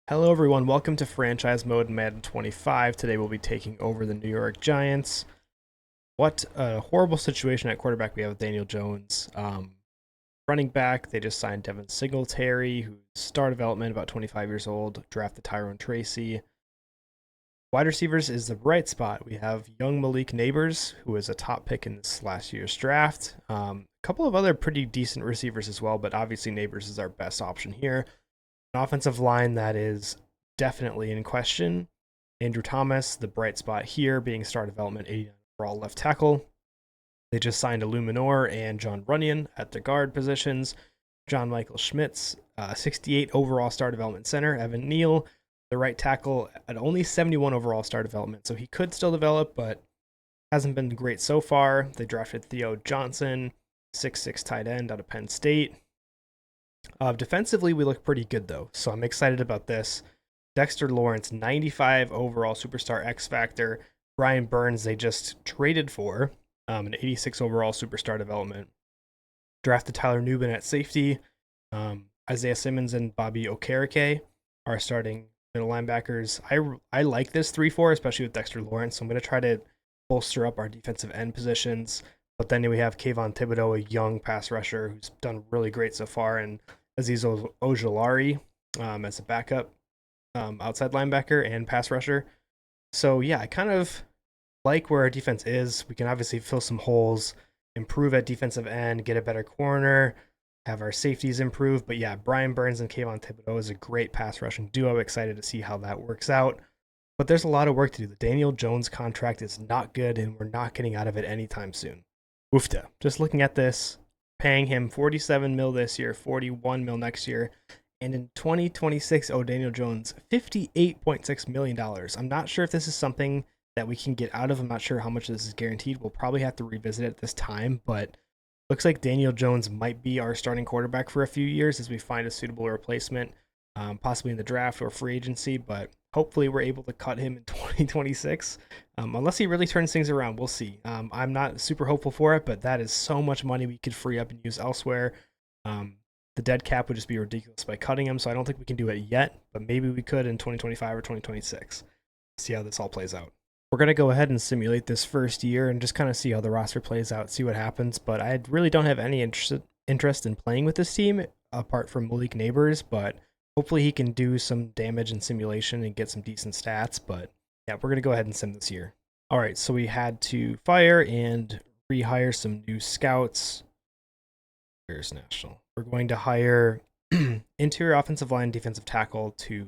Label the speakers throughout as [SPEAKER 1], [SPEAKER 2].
[SPEAKER 1] Hello, everyone. Welcome to Franchise Mode in Madden 25. Today we'll be taking over the New York Giants. What a horrible situation at quarterback we have with Daniel Jones. Running back, they just signed Devin Singletary, who's star development, about 25 years old, drafted Tyrone Tracy. Wide receivers is the bright spot. We have young Malik Neighbors, who was a top pick in this last year's draft. A couple of other pretty decent receivers as well, but obviously Neighbors is our best option here. An offensive line that is definitely in question. Andrew Thomas, the bright spot here, being star development 89 overall left tackle. They just signed Illuminor and John Runyon at the guard positions. John Michael Schmitz, 68 overall star development center. Evan Neal, the right tackle, at only 71 overall star development. So he could still develop, but hasn't been great so far. They drafted Theo Johnson, 6'6 tight end out of Penn State. Defensively, we look pretty good, though, so I'm excited about this. Dexter Lawrence, 95 overall superstar X Factor. Brian Burns, they just traded for an 86 overall superstar development. Drafted Tyler Nubin at safety. Isaiah Simmons and Bobby Okereke are starting middle linebackers. I like this 3-4, especially with Dexter Lawrence, so I'm going to try to bolster up our defensive end positions. But then we have Kayvon Thibodeau, a young pass rusher who's done really great so far, and Aziz Ojulari as a backup outside linebacker and pass rusher. So yeah, I kind of like where our defense is. We can obviously fill some holes, improve at defensive end, get a better corner, have our safeties improve. But yeah, Brian Burns and Kayvon Thibodeau is a great pass rushing duo. Excited to see how that works out. But there's a lot of work to do. The Daniel Jones contract is not good, and we're not getting out of it anytime soon. Woofta. Just looking at this, paying him 47 mil this year, 41 mil next year, and in 2026, Daniel Jones, $58.6 million. I'm not sure if this is something that we can get out of. I'm not sure how much this is guaranteed. We'll probably have to revisit it this time, but looks like Daniel Jones might be our starting quarterback for a few years as we find a suitable replacement, possibly in the draft or free agency, but hopefully we're able to cut him in 2026. Unless he really turns things around, we'll see. I'm not super hopeful for it, but that is so much money we could free up and use elsewhere. The dead cap would just be ridiculous by cutting him, so I don't think we can do it yet, but maybe we could in 2025 or 2026. See how this all plays out. We're going to go ahead and simulate this first year and just kind of see how the roster plays out, see what happens, but I really don't have any interest in playing with this team apart from Malik Neighbors, but hopefully he can do some damage in simulation and get some decent stats. But yeah, we're going to go ahead and sim this year. All right, so we had to fire and rehire some new scouts. Where's National? We're going to hire interior offensive line defensive tackle to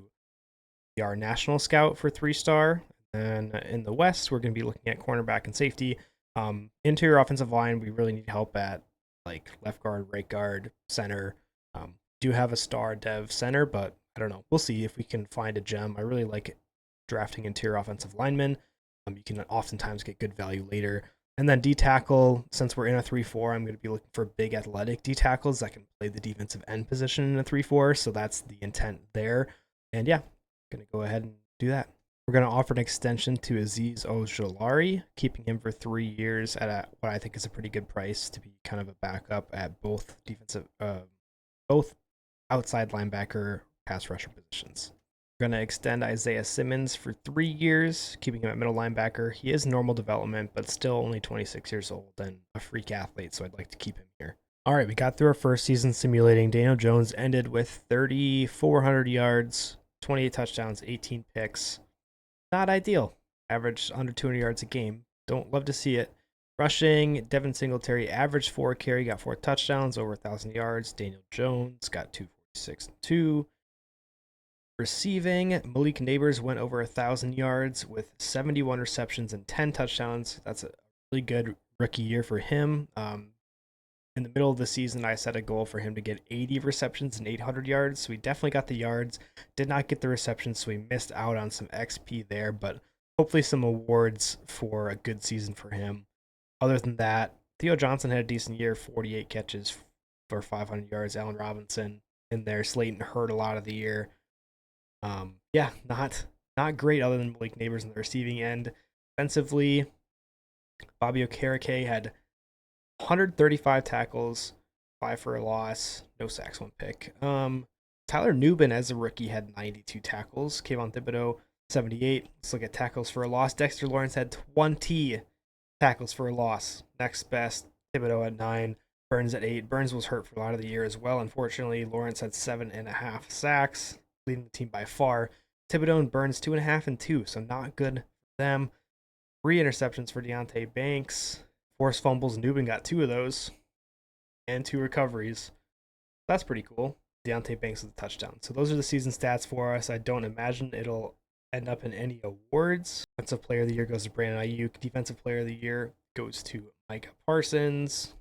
[SPEAKER 1] be our national scout for 3-star. And in the West, we're going to be looking at cornerback and safety. Interior offensive line, we really need help at like left guard, right guard, center. Do have a star dev center, but I don't know. We'll see if we can find a gem. I really like drafting interior offensive linemen. You can oftentimes get good value later. And then D tackle, since we're in a 3-4, I'm going to be looking for big athletic D tackles that can play the defensive end position in a 3-4. So that's the intent there. And yeah, going to go ahead and do that. We're going to offer an extension to Aziz Ojulari, keeping him for 3 years at what I think is a pretty good price to be kind of a backup at both both outside linebacker, pass rusher positions. We're going to extend Isaiah Simmons for 3 years, keeping him at middle linebacker. He is normal development, but still only 26 years old and a freak athlete, so I'd like to keep him here. All right, we got through our first season simulating. Daniel Jones ended with 3,400 yards, 28 touchdowns, 18 picks. Not ideal. Averaged under 200 yards a game. Don't love to see it. Rushing, Devin Singletary averaged 4 carry, got 4 touchdowns, over 1,000 yards. Daniel Jones got 246 and 2. Receiving, Malik Neighbors went over 1,000 yards with 71 receptions and 10 touchdowns. That's a really good rookie year for him. In the middle of the season, I set a goal for him to get 80 receptions and 800 yards. So he definitely got the yards, did not get the receptions, so he missed out on some XP there, but hopefully some awards for a good season for him. Other than that, Theo Johnson had a decent year, 48 catches for 500 yards. Allen Robinson in there. Slayton hurt a lot of the year. Yeah, not great other than Malik Neighbors on the receiving end. Defensively, Bobby Okereke had 135 tackles, 5 for a loss, no sacks, 1 pick. Tyler Nubin as a rookie had 92 tackles. Kayvon Thibodeau, 78. Let's look at tackles for a loss. Dexter Lawrence had 20 tackles for a loss. Next best, Thibodeau at 9. Burns at 8. Burns was hurt for a lot of the year as well. Unfortunately, Lawrence had 7.5 sacks, leading the team by far. Thibodeau and Burns 2.5 and 2, so not good for them. 3 interceptions for Deonte Banks. Forced fumbles, Nubin got 2 of those, and 2 recoveries. That's pretty cool. Deonte Banks with a touchdown. So those are the season stats for us. I don't imagine it'll end up in any awards. Offensive Player of the Year goes to Brandon Ayuk. Defensive Player of the Year goes to Micah Parsons.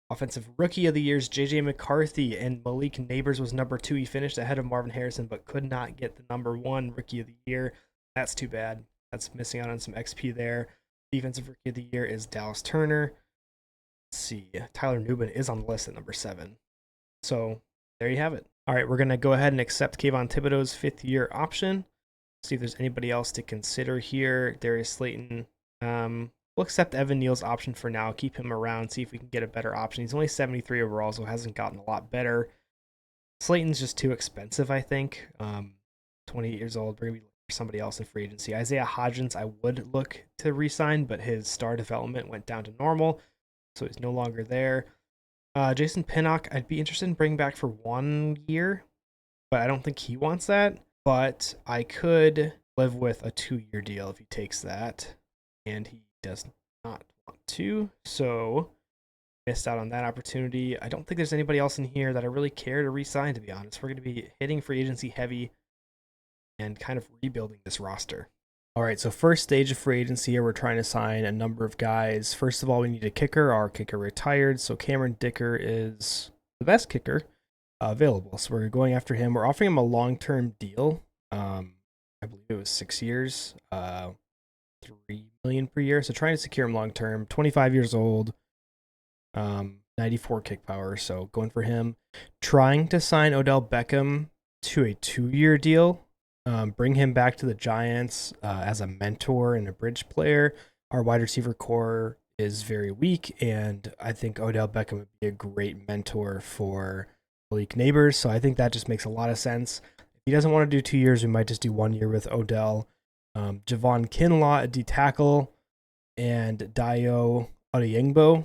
[SPEAKER 1] Offensive Rookie of the Year is J.J. McCarthy, and Malik Neighbors was number 2. He finished ahead of Marvin Harrison, but could not get the number 1 Rookie of the Year. That's too bad. That's missing out on some XP there. Defensive Rookie of the Year is Dallas Turner. Let's see. Tyler Nubin is on the list at number 7. So there you have it. All right, we're going to go ahead and accept Kayvon Thibodeau's 5th-year option. See if there's anybody else to consider here. Darius Slayton. We'll accept Evan Neal's option for now. Keep him around. See if we can get a better option. He's only 73 overall, so hasn't gotten a lot better. Slayton's just too expensive, I think. 28 years old. We're going to be looking for somebody else in free agency. Isaiah Hodgins, I would look to re-sign, but his star development went down to normal, so he's no longer there. Jason Pinnock, I'd be interested in bringing back for 1 year, but I don't think he wants that. But I could live with a 2-year deal if he takes that, and he does not want to, so missed out on that opportunity. I don't think there's anybody else in here that I really care to re-sign, to be honest. We're going to be hitting free agency heavy and kind of rebuilding this roster. All right, so first stage of free agency here, we're trying to sign a number of guys. First of all, we need a kicker. Our kicker retired, so Cameron Dicker is the best kicker available. So we're going after him. We're offering him a long-term deal. I believe it was 6 years, $3 million per year. So trying to secure him long-term. 25 years old, 94 kick power. So going for him. Trying to sign Odell Beckham to a 2-year deal. Bring him back to the Giants as a mentor and a bridge player. Our wide receiver core is very weak, and I think Odell Beckham would be a great mentor for Malik Neighbors, so I think that just makes a lot of sense. If he doesn't want to do 2 years, we might just do 1 year with Odell. Javon Kinlaw at D-tackle, and Dayo Adeyingbo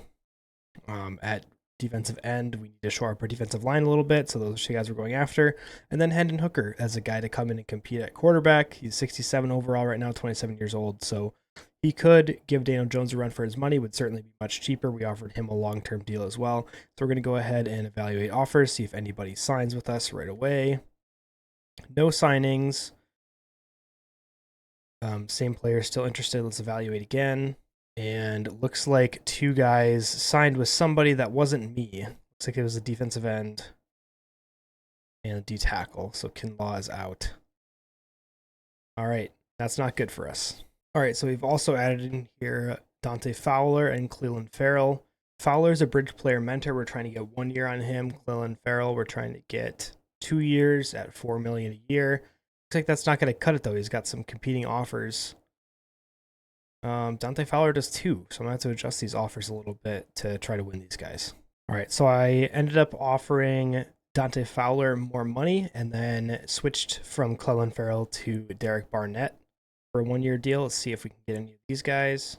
[SPEAKER 1] at defensive end. We need to shore up our defensive line a little bit, so those are 2 guys we're going after. And then Hendon Hooker as a guy to come in and compete at quarterback. He's 67 overall right now, 27 years old, so he could give Daniel Jones a run for his money, would certainly be much cheaper. We offered him a long-term deal as well. So we're going to go ahead and evaluate offers, see if anybody signs with us right away. No signings. Same player still interested. Let's evaluate again. And looks like 2 guys signed with somebody that wasn't me. Looks like it was a defensive end and a D-tackle. So Kinlaw is out. All right, that's not good for us. All right, so we've also added in here Dante Fowler and Cleveland Farrell. Fowler's a bridge player mentor. We're trying to get 1 year on him. Cleveland Farrell, we're trying to get 2 years at $4 million a year. Looks like that's not going to cut it, though. He's got some competing offers. Dante Fowler does 2, so I'm going to have to adjust these offers a little bit to try to win these guys. All right, so I ended up offering Dante Fowler more money and then switched from Cleveland Farrell to Derek Barnett for a 1 year deal. Let's see if we can get any of these guys.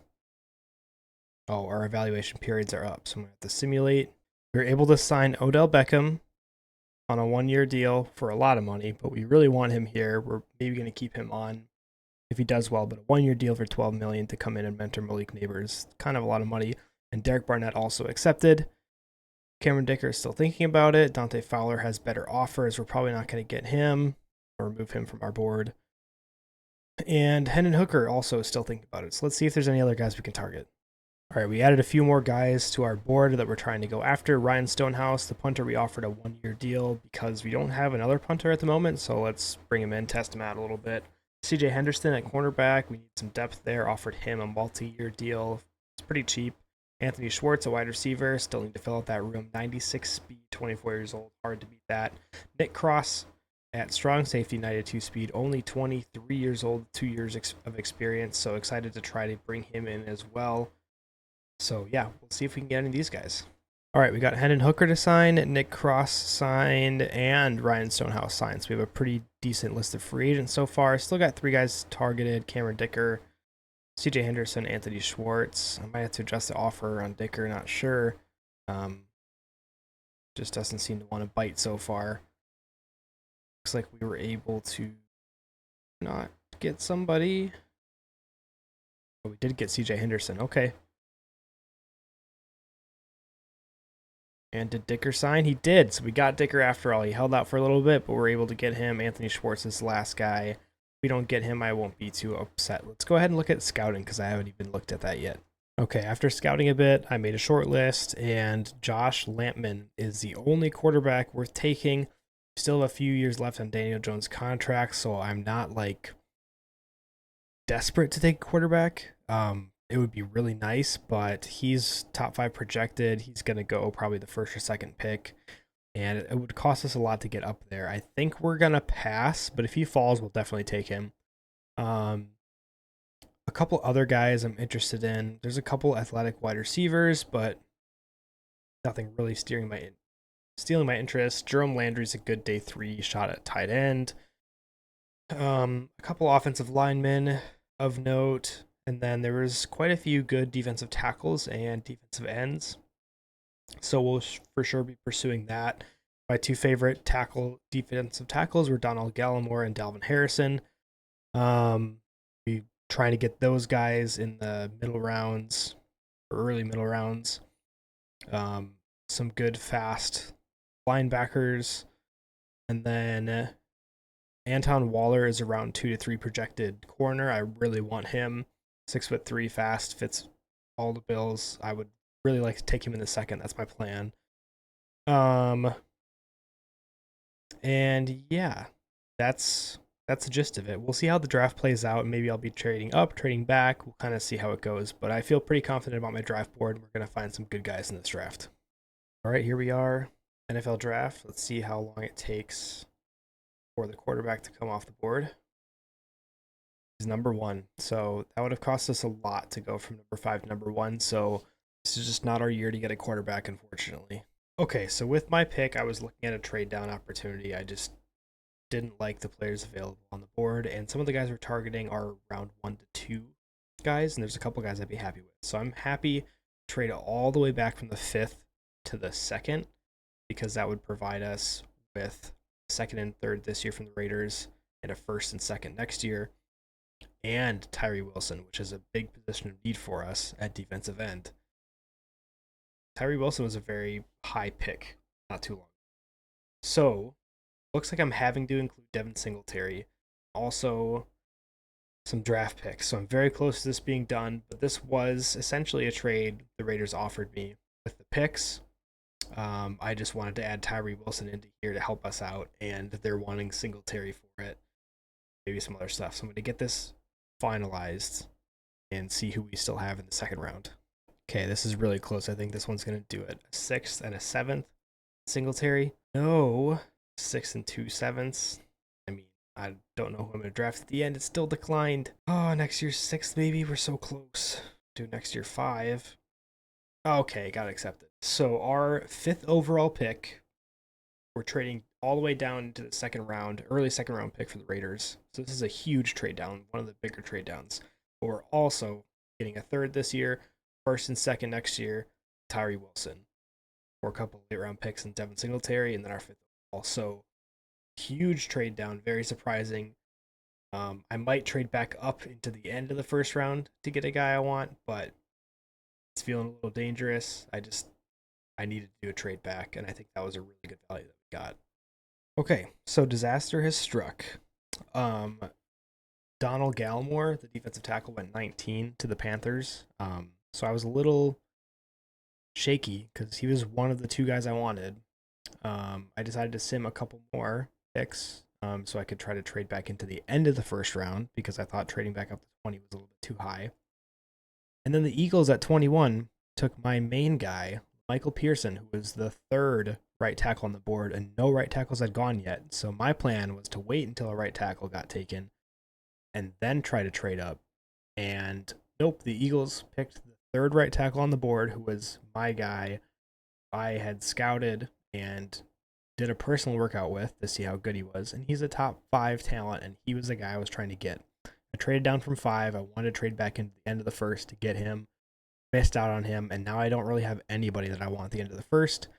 [SPEAKER 1] Oh, our evaluation periods are up, so I'm going to have to simulate. We were able to sign Odell Beckham on a 1 year deal for a lot of money, but we really want him here. We're maybe going to keep him on if he does well, but a 1 year deal for $12 million to come in and mentor Malik Neighbors, kind of a lot of money. And Derek Barnett also accepted. Cameron Dicker is still thinking about it. Dante Fowler has better offers. We're probably not going to get him or remove him from our board. And Hendon Hooker also is still thinking about it. So let's see if there's any other guys we can target. All right, we added a few more guys to our board that we're trying to go after. Ryan Stonehouse, the punter, we offered a 1 year deal because we don't have another punter at the moment. So let's bring him in, test him out a little bit. CJ Henderson at cornerback, we need some depth there. Offered him a multi-year deal. It's pretty cheap. Anthony Schwartz, a wide receiver, still need to fill out that room. 96 speed, 24 years old, hard to beat that. Nick Cross at strong safety, 92 speed, only 23 years old, 2 years of experience. So excited to try to bring him in as well. So yeah, we'll see if we can get any of these guys. All right, we got Hendon Hooker to sign, Nick Cross signed, and Ryan Stonehouse signed. So we have a pretty decent list of free agents so far. Still got 3 guys targeted: Cameron Dicker, CJ Henderson, Anthony Schwartz. I might have to adjust the offer on Dicker, not sure. Just doesn't seem to want to bite so far. Looks like we were able to not get somebody. But we did get CJ Henderson. Okay. And did Dicker sign? He did. So we got Dicker after all. He held out for a little bit, but we're able to get him. Anthony Schwartz is the last guy. If we don't get him, I won't be too upset. Let's go ahead and look at scouting because I haven't even looked at that yet. Okay, after scouting a bit, I made a short list, and Josh Lampman is the only quarterback worth taking. Still have a few years left on Daniel Jones' contract, so I'm not like desperate to take a quarterback. It would be really nice, but he's top 5 projected. He's going to go probably the first or second pick, and it would cost us a lot to get up there. I think we're going to pass, but if he falls, we'll definitely take him. A couple other guys I'm interested in. There's a couple athletic wide receivers, but nothing really stealing my interest. Jerome Landry's a good day 3 shot at tight end. A couple offensive linemen of note, and then there was quite a few good defensive tackles and defensive ends. So we'll for sure be pursuing that. My 2 favorite defensive tackles were Donald Gallimore and Dalvin Harrison. We trying to get those guys in the middle rounds or early middle rounds. Some good fast linebackers, and then Anton Waller is around 2 to 3 projected corner. I really want him. 6'3", fast, fits all the bills. I would really like to take him in the second. That's my plan. And yeah, that's the gist of it. We'll see how the draft plays out. Maybe I'll be trading up, trading back. We'll kind of see how it goes. But I feel pretty confident about my draft board. We're going to find some good guys in this draft. All right, here we are. NFL draft. Let's see how long it takes for the quarterback to come off the board. He's number 1. So that would have cost us a lot to go from number 5 to number 1. So this is just not our year to get a quarterback, unfortunately. Okay, so with my pick, I was looking at a trade down opportunity. I just didn't like the players available on the board, and some of the guys we're targeting are round 1 to 2 guys, and there's a couple guys I'd be happy with. So I'm happy to trade all the way back from the 5th to the 2nd, because that would provide us with 2nd and 3rd this year from the Raiders and a 1st and 2nd next year, and Tyree Wilson, which is a big position of need for us at defensive end. Tyree Wilson was a very high pick not too long. So looks like I'm having to include Devin Singletary, also some draft picks. So I'm very close to this being done, but this was essentially a trade the Raiders offered me with the picks. I just wanted to add Tyree Wilson into here to help us out, and they're wanting Singletary for it. Maybe some other stuff. So I'm going to get this finalized and see who we still have in the 2nd round. Okay, this is really close. I think this one's going to do it. A 6th and a 7th. Singletary. No. 6 and 2/7. I mean, I don't know who I'm going to draft at the end. It's still declined. Oh, next year 6th, maybe. We're so close. Do next year 5. Okay, got accepted. So our 5th overall pick, we're trading all the way down to the 2nd round, early 2nd round pick for the Raiders. So this is a huge trade down, one of the bigger trade downs. But we're also getting a 3rd this year, 1st and 2nd next year, Tyree Wilson, for a couple late round picks and Devin Singletary, and then our 5th overall. So huge trade down, very surprising. I might trade back up into the end of the 1st round to get a guy I want, but it's feeling a little dangerous. I needed to do a trade back, and I think that was a really good value that we got. Okay, so disaster has struck. Donald Gallimore, the defensive tackle, went 19 to the Panthers. So I was a little shaky because he was one of the 2 guys I wanted. I decided to sim a couple more picks so I could try to trade back into the end of the 1st round because I thought trading back up to 20 was a little bit too high. And then the Eagles at 21 took my main guy, Michael Pearson, who was the 3rd right tackle on the board, and no right tackles had gone yet. So my plan was to wait until a right tackle got taken and then try to trade up. And nope, the Eagles picked the 3rd right tackle on the board, who was my guy. I had scouted and did a personal workout with to see how good he was, and he's a top 5 talent, and he was the guy I was trying to get. I traded down from 5. I wanted to trade back into the end of the first to get him. Missed out on him, and now I don't really have anybody that I want at the end of the first.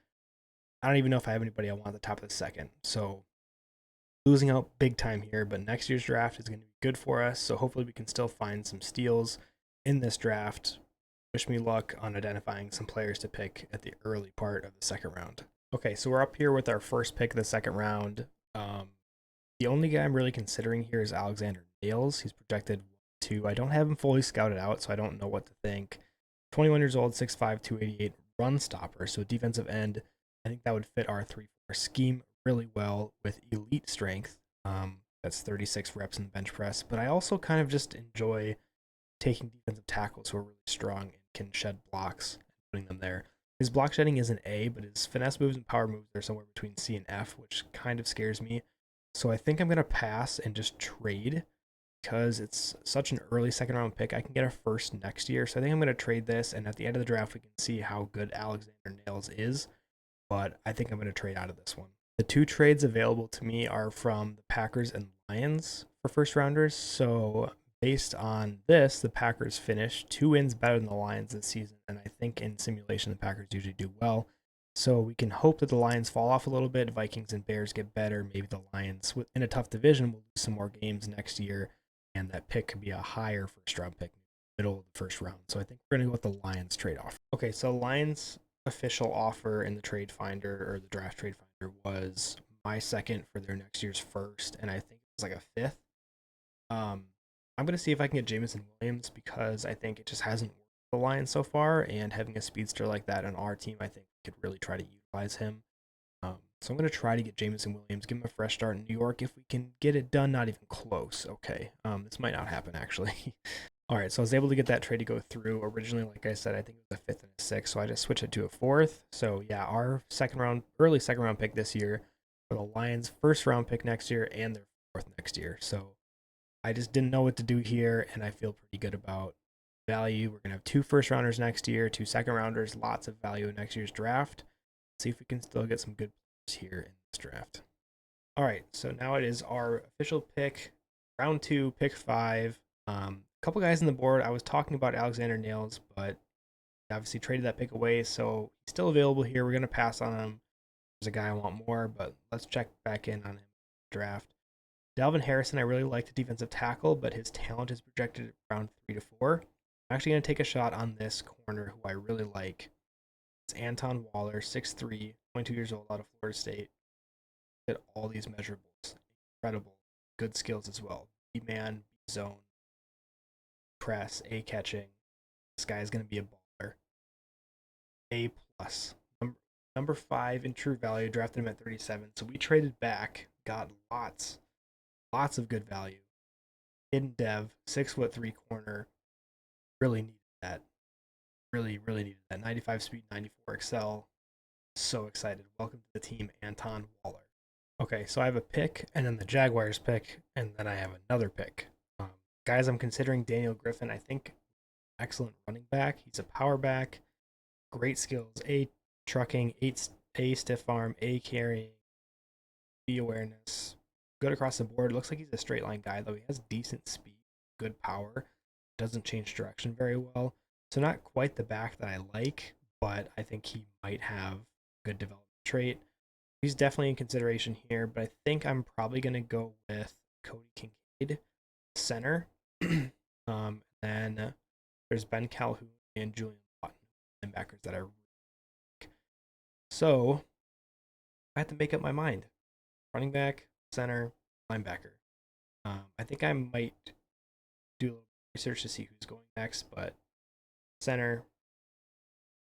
[SPEAKER 1] I don't even know if I have anybody I want at the top of the second. So losing out big time here, but next year's draft is going to be good for us. So hopefully we can still find some steals in this draft. Wish me luck on identifying some players to pick at the early part of the second round. Okay, so we're up here with our first pick of the second round. The only guy I'm really considering here is Alexander Nails. He's projected 2. I don't have him fully scouted out, so I don't know what to think. 21 years old, 6'5", 288, run stopper, so defensive end. I think that would fit our 3-4 scheme really well with elite strength. That's 36 reps in the bench press. But I also kind of just enjoy taking defensive tackles who are really strong and can shed blocks and putting them there. His block shedding is an A, but his finesse moves and power moves are somewhere between C and F, which kind of scares me. So I think I'm going to pass and just trade because it's such an early second round pick. I can get a first next year. So I think I'm going to trade this, and at the end of the draft, we can see how good Alexander Nails is. But I think I'm going to trade out of this one. The 2 trades available to me are from the Packers and Lions for first rounders. So based on this, the Packers finished 2 wins better than the Lions this season. And I think in simulation, the Packers usually do well. So we can hope that the Lions fall off a little bit. Vikings and Bears get better. Maybe the Lions, in a tough division, will lose some more games next year. And that pick could be a higher first round pick, middle of the first round. So I think we're going to go with the Lions trade off. Okay, so Lions official offer in the trade finder or the draft trade finder was my second for their next year's first. And I think it was like a 5th. I'm going to see if I can get Jameson Williams because I think it just hasn't worked for the Lions so far. And having a speedster like that on our team, I think we could really try to utilize him. So I'm going to try to get Jameson Williams, give him a fresh start in New York. If we can get it done, not even close. Okay. This might not happen, actually. All right, so I was able to get that trade to go through. Originally, like I said, I think it was a 5th and a 6th, so I just switched it to a 4th. So yeah, our early second round pick this year for the Lions, first round pick next year, and their 4th next year. So I just didn't know what to do here, and I feel pretty good about value. We're gonna have 2 first rounders next year, 2 second rounders, lots of value in next year's draft. Let's see if we can still get some good players here in this draft. All right, so now it is our official pick, round 2, pick 5. A couple guys on the board. I was talking about Alexander Nails, but obviously traded that pick away, so he's still available here. We're going to pass on him. There's a guy I want more, but let's check back in on him in the draft. Dalvin Harrison, I really like the defensive tackle, but his talent is projected around 3 to 4. I'm actually going to take a shot on this corner who I really like. It's Anton Waller, 6'3", 22 years old, out of Florida State. At all these measurables. Incredible. Good skills as well. B-man, B-zone, press, A catching. This guy is going to be a baller. A plus. Number 5 in true value, drafted him at 37. So we traded back, got lots of good value. Hidden dev, 6'3" corner. Really needed that. Really needed that. 95 speed, 94 excel. So excited. Welcome to the team, Anton Waller. Okay, so I have a pick, and then the Jaguars pick, and then I have another pick. Guys, I'm considering Daniel Griffin. I think excellent running back. He's a power back, great skills. A trucking, A stiff arm, A carrying, B awareness. Good across the board. Looks like he's a straight line guy, though. He has decent speed, good power. Doesn't change direction very well. So not quite the back that I like, but I think he might have good development trait. He's definitely in consideration here, but I think I'm probably going to go with Cody Kincaid, center. Then there's Ben Calhoun and Julian Lawton, linebackers that I really like. So I have to make up my mind. Running back, center, linebacker. I think I might do a little research to see who's going next, but center,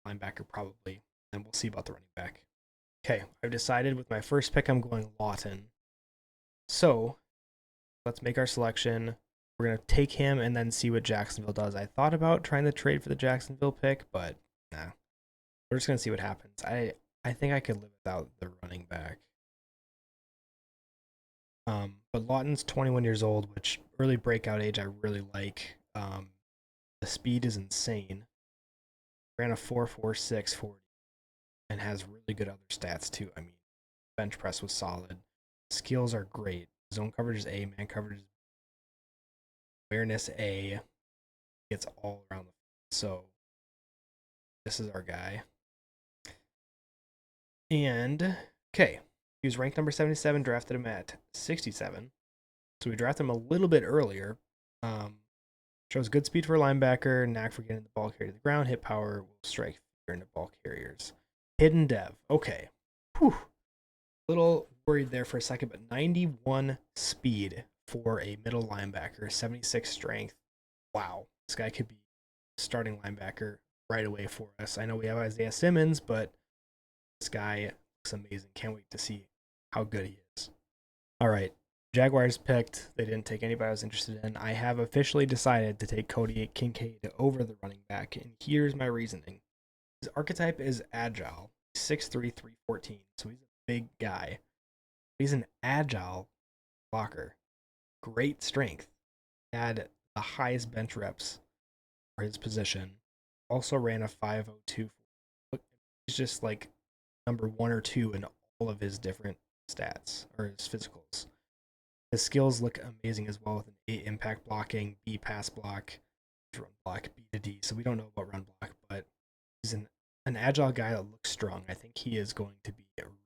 [SPEAKER 1] linebacker probably, and we'll see about the running back. Okay, I've decided with my first pick I'm going Lawton. So let's make our selection. We're going to take him and then see what Jacksonville does. I thought about trying to trade for the Jacksonville pick, but nah. We're just going to see what happens. I think I could live without the running back. But Lawton's 21 years old, which early breakout age I really like. The speed is insane. Ran a 4.46 40. and has really good other stats too. I mean, bench press was solid. Skills are great. Zone coverage is A, man coverage is awareness A. It's all around the field. So this is our guy. And okay, he was ranked number 77, drafted him at 67. So we drafted him a little bit earlier. Shows good speed for a linebacker, knack for getting the ball carried to the ground, hit power, will strike fear into ball carriers. Hidden dev. Okay. Whew. Little worried there for a second, but 91 speed for a middle linebacker, 76 strength. Wow. This guy could be starting linebacker right away for us. I know we have Isaiah Simmons, but this guy looks amazing. Can't wait to see how good he is. All right. Jaguars picked. They didn't take anybody I was interested in. I have officially decided to take Cody Kincaid over the running back, and here's my reasoning. His archetype is agile. 6'3", 314, so he's a big guy. He's an agile blocker. Great strength. Had the highest bench reps for his position. Also ran a 5.02. He's just like number 1 or 2 in all of his different stats, or his physicals. His skills look amazing as well, with an A impact blocking, B pass block, run block, B to D. So we don't know about run block, but he's an agile guy that looks strong. I think he is going to be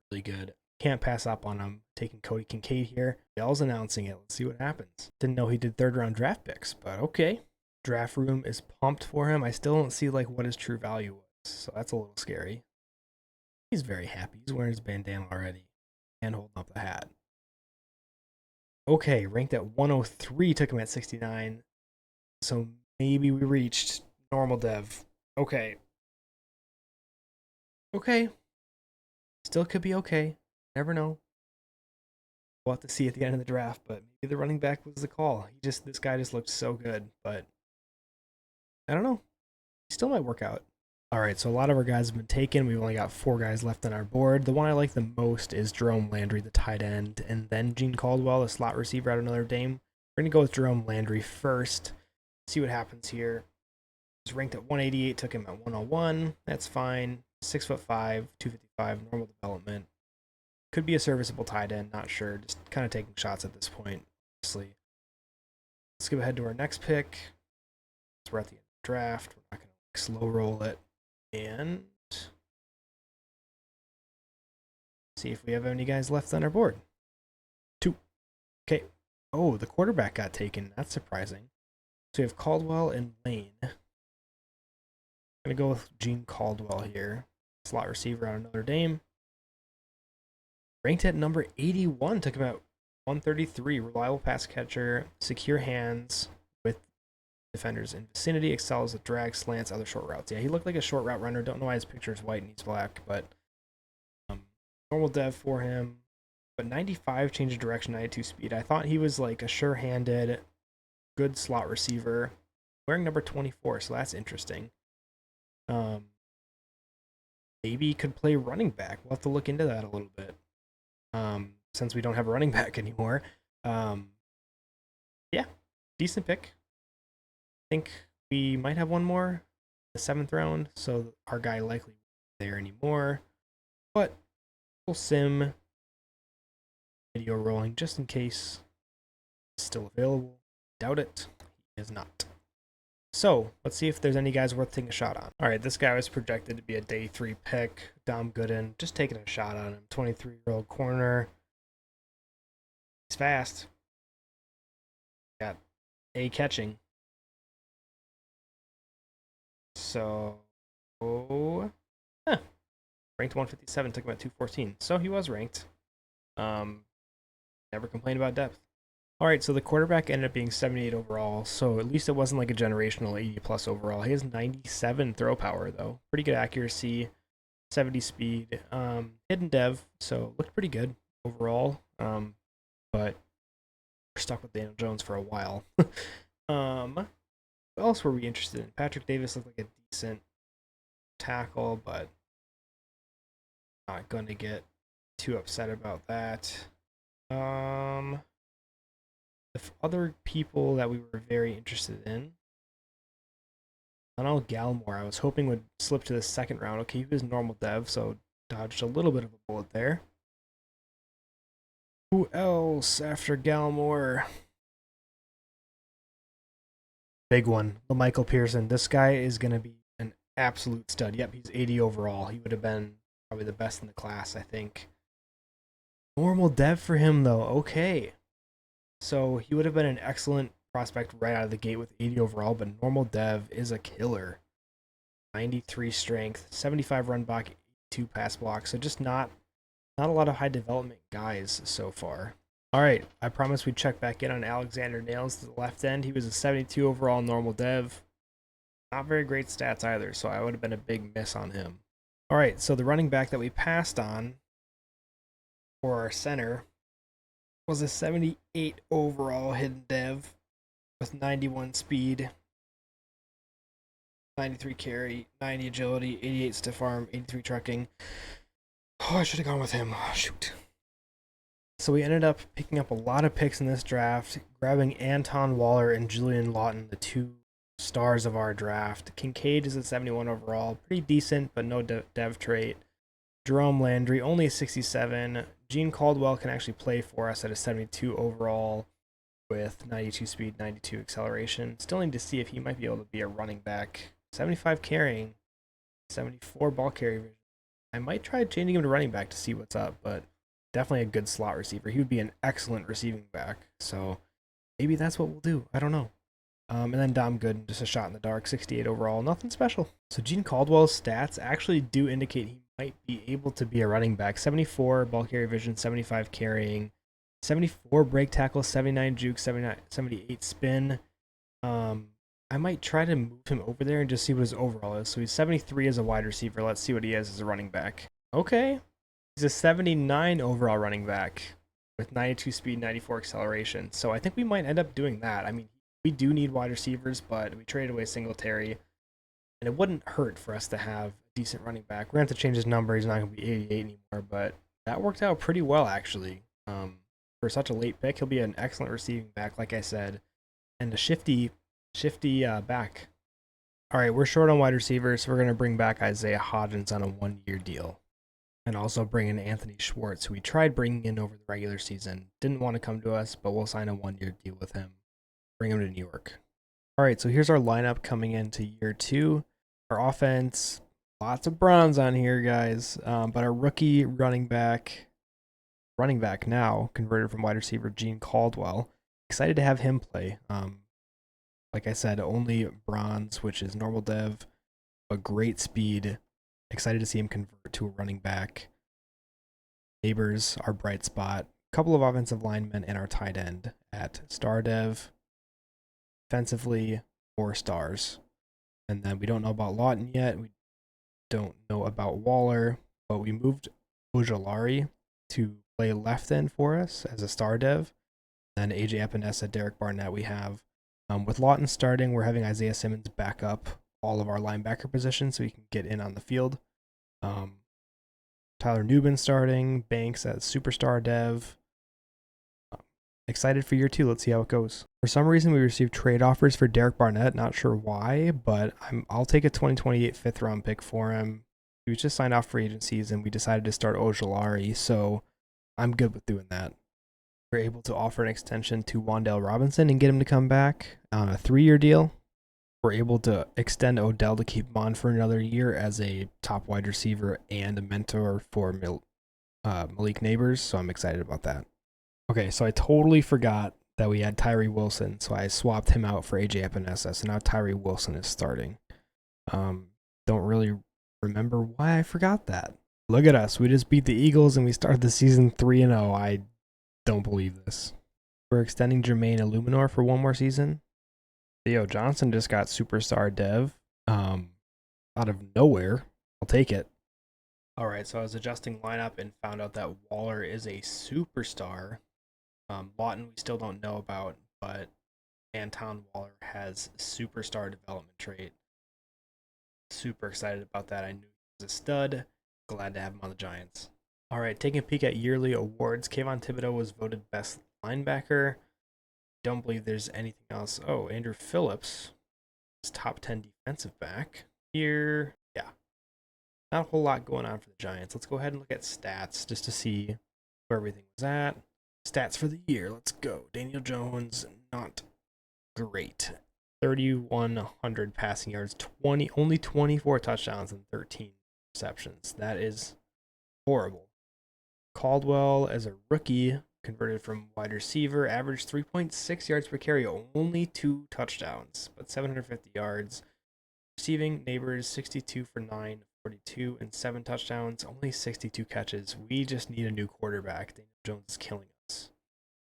[SPEAKER 1] really good. Can't pass up on him. Taking Cody Kincaid here. Dell's announcing it. Let's see what happens. Didn't know he did 3rd round draft picks, but okay. Draft room is pumped for him. I still don't see like what his true value was, so that's a little scary. He's very happy. He's wearing his bandana already and holding up the hat. Okay, ranked at 103, took him at 69. So maybe we reached normal dev. Okay. Okay. Still could be okay. Never know. We'll have to see at the end of the draft, but maybe the running back was the call. This guy just looked so good, but I don't know. He still might work out. All right, so a lot of our guys have been taken. We've only got 4 guys left on our board. The one I like the most is Jerome Landry, the tight end, and then Gene Caldwell, the slot receiver out of Notre Dame. We're going to go with Jerome Landry first. See what happens here. He's ranked at 188, took him at 101. That's fine. 6'5", 255, normal development. Could be a serviceable tight end, not sure. Just kind of taking shots at this point, honestly. Let's go ahead to our next pick. So we're at the end of the draft. We're not going to slow roll it. And see if we have any guys left on our board. 2. Okay. Oh, the quarterback got taken. That's surprising. So we have Caldwell and Lane. I'm going to go with Gene Caldwell here. Slot receiver out of Notre Dame. Ranked at number 81. Took him out 133. Reliable pass catcher. Secure hands with defenders in vicinity. Excels at drag, slants, other short routes. Yeah, he looked like a short route runner. Don't know why his picture is white and he's black, but normal dev for him. But 95 change of direction, 92 speed. I thought he was like a sure-handed, good slot receiver. Wearing number 24, so that's interesting. Maybe he could play running back. We'll have to look into that a little bit. Since we don't have a running back anymore. Yeah, decent pick. I think we might have one more, the 7th round, so our guy likely won't be there anymore. But we'll sim video rolling just in case it's still available. Doubt it. He is not. So let's see if there's any guys worth taking a shot on. All right, this guy was projected to be a day 3 pick. Dom Gooden, just taking a shot on him. 23-year-old corner. He's fast. Got A catching. So, ranked 157, took him at 214. So he was ranked. Never complained about depth. All right, so the quarterback ended up being 78 overall, so at least it wasn't like a generational 80-plus overall. He has 97 throw power, though. Pretty good accuracy, 70 speed. Hidden dev, so looked pretty good overall, but we're stuck with Daniel Jones for a while. What else were we interested in? Patrick Davis looked like a decent tackle, but not going to get too upset about that. The other people that we were very interested in, Donald Gallimore, I was hoping would slip to the 2nd round. Okay, he was normal dev, so Dodged a little bit of a bullet there. Who else after Gallimore? Big one, Michael Pearson. This guy is going to be an absolute stud. Yep, he's 80 overall. He would have been probably the best in the class, I think. Normal dev for him, though. Okay. So he would have been an excellent prospect right out of the gate with 80 overall, but normal dev is a killer. 93 strength, 75 run block, 82 pass block. So just not a lot of high development guys so far. All right, I promised we'd check back in on Alexander Nails to the left end. He was a 72 overall normal dev. Not very great stats either, so I would have been a big miss on him. All right, so the running back that we passed on for our center was a 78 overall hidden dev with 91 speed, 93 carry, 90 agility, 88 stiff arm, 83 trucking. Oh, I should have gone with him. Oh, shoot. So we ended up picking up a lot of picks in this draft, grabbing Anton Waller and Julian Lawton, the two stars of our draft. Kincaid is a 71 overall, pretty decent, but no dev trait. Jerome Landry, only a 67. Gene Caldwell can actually play for us at a 72 overall with 92 speed, 92 acceleration. Still need to see if he might be able to be a running back. 75 carrying, 74 ball carry vision. I might try changing him to running back to see what's up, but definitely a good slot receiver. He would be an excellent receiving back. So maybe that's what we'll do. I don't know. And then Dom Gooden, just a shot in the dark, 68 overall, nothing special. So Gene Caldwell's stats actually do indicate he might be able to be a running back. 74 ball carry vision, 75 carrying, 74 break tackle, 79 juke, 78 spin. I might try to move him over there and just see what his overall is. So he's 73 as a wide receiver. Let's see what he is as a running back. Okay. He's a 79 overall running back with 92 speed, 94 acceleration. So I think we might end up doing that. I mean, we do need wide receivers, but we traded away Singletary, and it wouldn't hurt for us to have a decent running back. We're going to have to change his number. He's not going to be 88 anymore, but that worked out pretty well, actually. For such a late pick, he'll be an excellent receiving back, like I said, and a shifty back. All right, we're short on wide receivers, so we're going to bring back Isaiah Hodgins on a one-year deal. And also bring in Anthony Schwartz, who we tried bringing in over the regular season. Didn't want to come to us, but we'll sign a one-year deal with him. Bring him to New York. All right, so here's our lineup coming into year 2. Our offense, lots of bronze on here, guys. But our rookie running back now, converted from wide receiver, Gene Caldwell. Excited to have him play. Like I said, only bronze, which is normal dev, but great speed. Excited to see him convert to a running back. Neighbors, our bright spot. Couple of offensive linemen and our tight end at star dev. Defensively, 4 stars. And then we don't know about Lawton yet. We don't know about Waller, but we moved Ojolari to play left end for us as a star dev. Then AJ Epinesa, Derek Barnett we have. With Lawton starting, we're having Isaiah Simmons back up all of our linebacker positions so he can get in on the field. Tyler Newbin starting, Banks as superstar dev. Excited for year 2. Let's see how it goes. For some reason, we received trade offers for Derek Barnett. Not sure why, but I'll take a 2028 5th round pick for him. He was just signed off free agencies, and we decided to start Ojolari, so I'm good with doing that. We're able to offer an extension to Wan'Dale Robinson and get him to come back on a 3-year deal. We're able to extend Odell to keep him on for another year as a top wide receiver and a mentor for Malik Neighbors, so I'm excited about that. Okay, so I totally forgot that we had Tyree Wilson, so I swapped him out for AJ Epinesa, so now Tyree Wilson is starting. Don't really remember why I forgot that. Look at us, we just beat the Eagles and we started the season 3-0. I don't believe this. We're extending Jermaine Illuminor for 1 more season. Theo Johnson just got superstar dev out of nowhere. I'll take it. All right, so I was adjusting lineup and found out that Waller is a superstar. Lawton we still don't know about, but Anton Waller has superstar development trait. Super excited about that. I knew he was a stud. Glad to have him on the Giants. All right, taking a peek at yearly awards. Kayvon Thibodeau was voted best linebacker. Don't believe there's anything else. Oh, Andrew Phillips is top 10 defensive back. Here, yeah. Not a whole lot going on for the Giants. Let's go ahead and look at stats just to see where everything was at. Stats for the year. Let's go. Daniel Jones, not great. 3,100 passing yards, only 24 touchdowns and 13 receptions. That is horrible. Caldwell, as a rookie, converted from wide receiver, averaged 3.6 yards per carry, only 2 touchdowns, but 750 yards. Receiving, Neighbors, 62 for 9, 42, and 7 touchdowns, only 62 catches. We just need a new quarterback. Daniel Jones is killing us.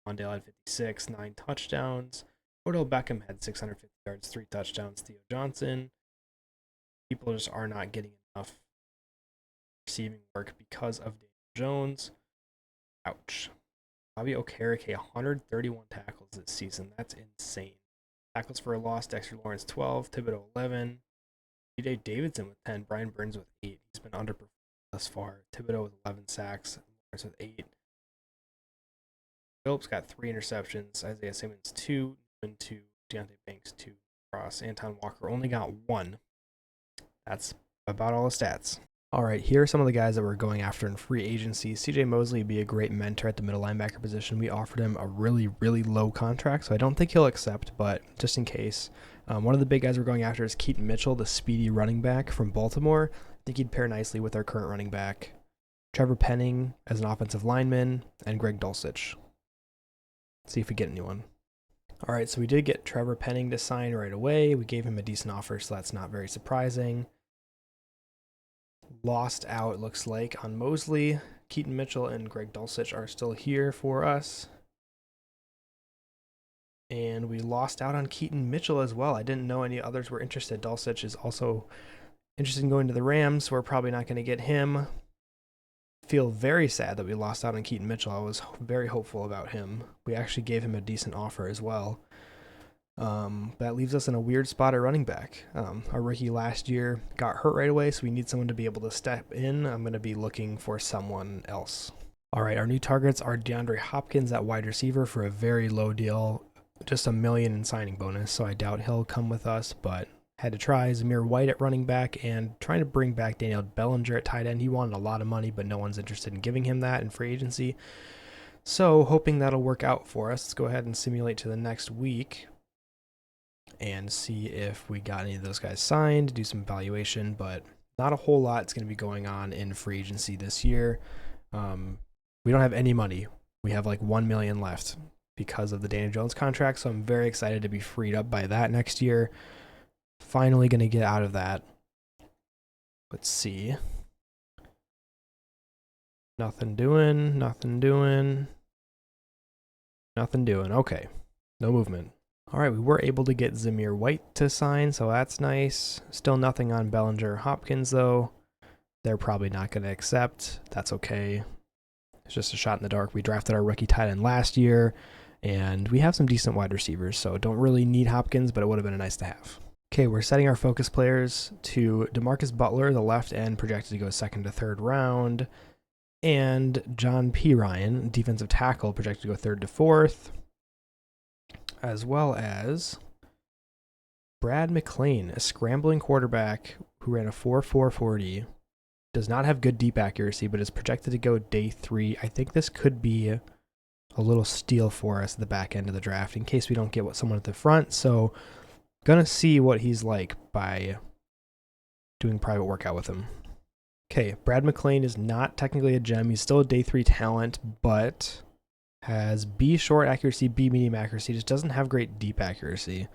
[SPEAKER 1] Mondale had 56, 9 touchdowns. Odell Beckham had 650 yards, 3 touchdowns. Theo Johnson. People just are not getting enough receiving work because of Daniel Jones. Ouch. Bobby Okereke, 131 tackles this season. That's insane. Tackles for a loss, Dexter Lawrence 12, Thibodeau 11, DJ Davidson with 10, Brian Burns with 8. He's been underperforming thus far. Thibodeau with 11 sacks, Lawrence with 8. Phillips got 3 interceptions, Isaiah Simmons 2, Newman 2, Deontay Banks 2, Cross. Anton Walker only got 1. That's about all the stats. All right, here are some of the guys that we're going after in free agency. CJ Mosley would be a great mentor at the middle linebacker position. We offered him a really, really low contract, so I don't think he'll accept, but just in case. One of the big guys we're going after is Keaton Mitchell, the speedy running back from Baltimore. I think he'd pair nicely with our current running back. Trevor Penning as an offensive lineman, and Greg Dulcich. Let's see if we get anyone. All right, so we did get Trevor Penning to sign right away. We gave him a decent offer, so that's not very surprising. Lost out, looks like, on Mosley. Keaton Mitchell and Greg Dulcich are still here for us. And we lost out on Keaton Mitchell as well. I didn't know any others were interested. Dulcich is also interested in going to the Rams, so we're probably not going to get him. Feel very sad that we lost out on Keaton Mitchell. I was very hopeful about him. We actually gave him a decent offer as well. That leaves us in a weird spot at running back. Our rookie last year got hurt right away, so we need someone to be able to step in. I'm going to be looking for someone else. All right, our new targets are DeAndre Hopkins at wide receiver for a very low deal, just $1 million in signing bonus, so I doubt he'll come with us, but had to try. Zamir White at running back and trying to bring back Daniel Bellinger at tight end. He wanted a lot of money, but no one's interested in giving him that in free agency. So hoping that'll work out for us. Let's go ahead and simulate to the next week and see if we got any of those guys signed, do some evaluation, but not a whole lot is going to be going on in free agency this year. We don't have any money. We have like $1 million left because of the Daniel Jones contract, so I'm very excited to be freed up by that next year. Finally going to get out of that. Let's see. Nothing doing. Okay, no movement. All right, we were able to get Zamir White to sign, so that's nice. Still nothing on Bellinger or Hopkins, though. They're probably not going to accept. That's okay. It's just a shot in the dark. We drafted our rookie tight end last year, and we have some decent wide receivers, so don't really need Hopkins, but it would have been a nice to have. Okay, we're setting our focus players to DeMarcus Butler, the left end, projected to go 2nd to 3rd round, and John P. Ryan, defensive tackle, projected to go 3rd to 4th. As well as Brad McClain, a scrambling quarterback who ran a 4.4 40, does not have good deep accuracy, but is projected to go day 3. I think this could be a little steal for us at the back end of the draft in case we don't get someone at the front. So gonna see what he's like by doing private workout with him. Okay, Brad McClain is not technically a gem. He's still a day 3 talent, but has B short accuracy, B medium accuracy, just doesn't have great deep accuracy.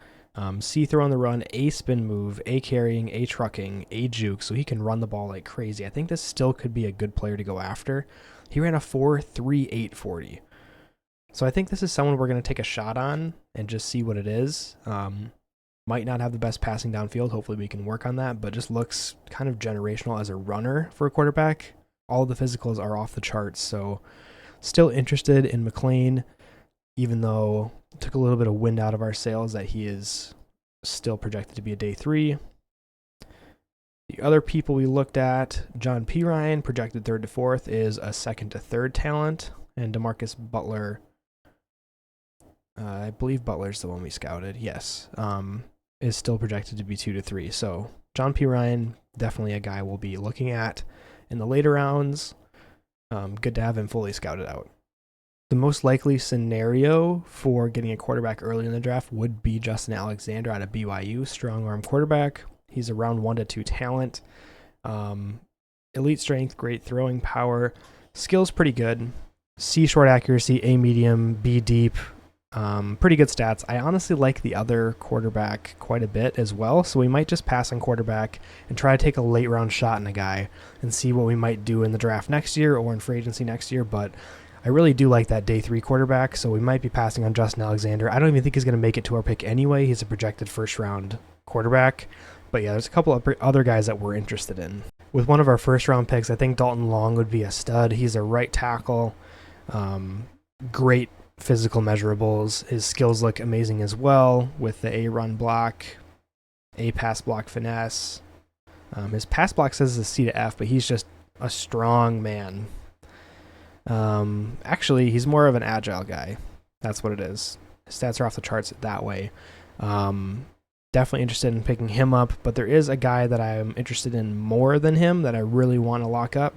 [SPEAKER 1] C throw on the run, A spin move, A carrying, A trucking, A juke, so he can run the ball like crazy. I think this still could be a good player to go after. He ran a 4.38 40. So I think this is someone we're going to take a shot on and just see what it is. Might not have the best passing downfield. Hopefully we can work on that, but just looks kind of generational as a runner for a quarterback. All the physicals are off the charts, so still interested in McClain, even though it took a little bit of wind out of our sails that he is still projected to be a day 3. The other people we looked at, John P. Ryan, projected 3rd to 4th, is a 2nd to 3rd talent, and DeMarcus Butler, I believe Butler's the one we scouted, yes, is still projected to be 2 to 3. So John P. Ryan, definitely a guy we'll be looking at in the later rounds. Good to have him fully scouted out. The most likely scenario for getting a quarterback early in the draft would be Justin Alexander out of BYU, strong arm quarterback. He's a round 1 to 2 talent. Elite strength, great throwing power, skills pretty good. C short accuracy, A medium, B deep. Pretty good stats. I honestly like the other quarterback quite a bit as well, so we might just pass on quarterback and try to take a late round shot in a guy and see what we might do in the draft next year or in free agency next year. But I really do like that day 3 quarterback, so we might be passing on Justin Alexander. I don't even think he's going to make it to our pick anyway. He's a projected first round quarterback. But yeah, there's a couple of other guys that we're interested in. With one of our first round picks, I think Dalton Long would be a stud. He's a right tackle. Great physical measurables. His skills look amazing as well with the A run block, A pass block finesse. His pass block says it's a C to F, but he's just a strong man. Actually, he's more of an agile guy. That's what it is. His stats are off the charts that way. Definitely interested in picking him up, but there is a guy that I'm interested in more than him that I really want to lock up,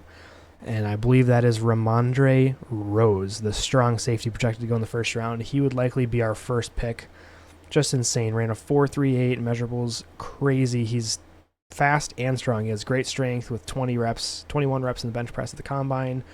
[SPEAKER 1] and I believe that is Ramondre Rose, the strong safety projected to go in the first round. He would likely be our first pick. Just insane. Ran a 4.38, measurables crazy. He's fast and strong. He has great strength with 21 reps in the bench press at the combine.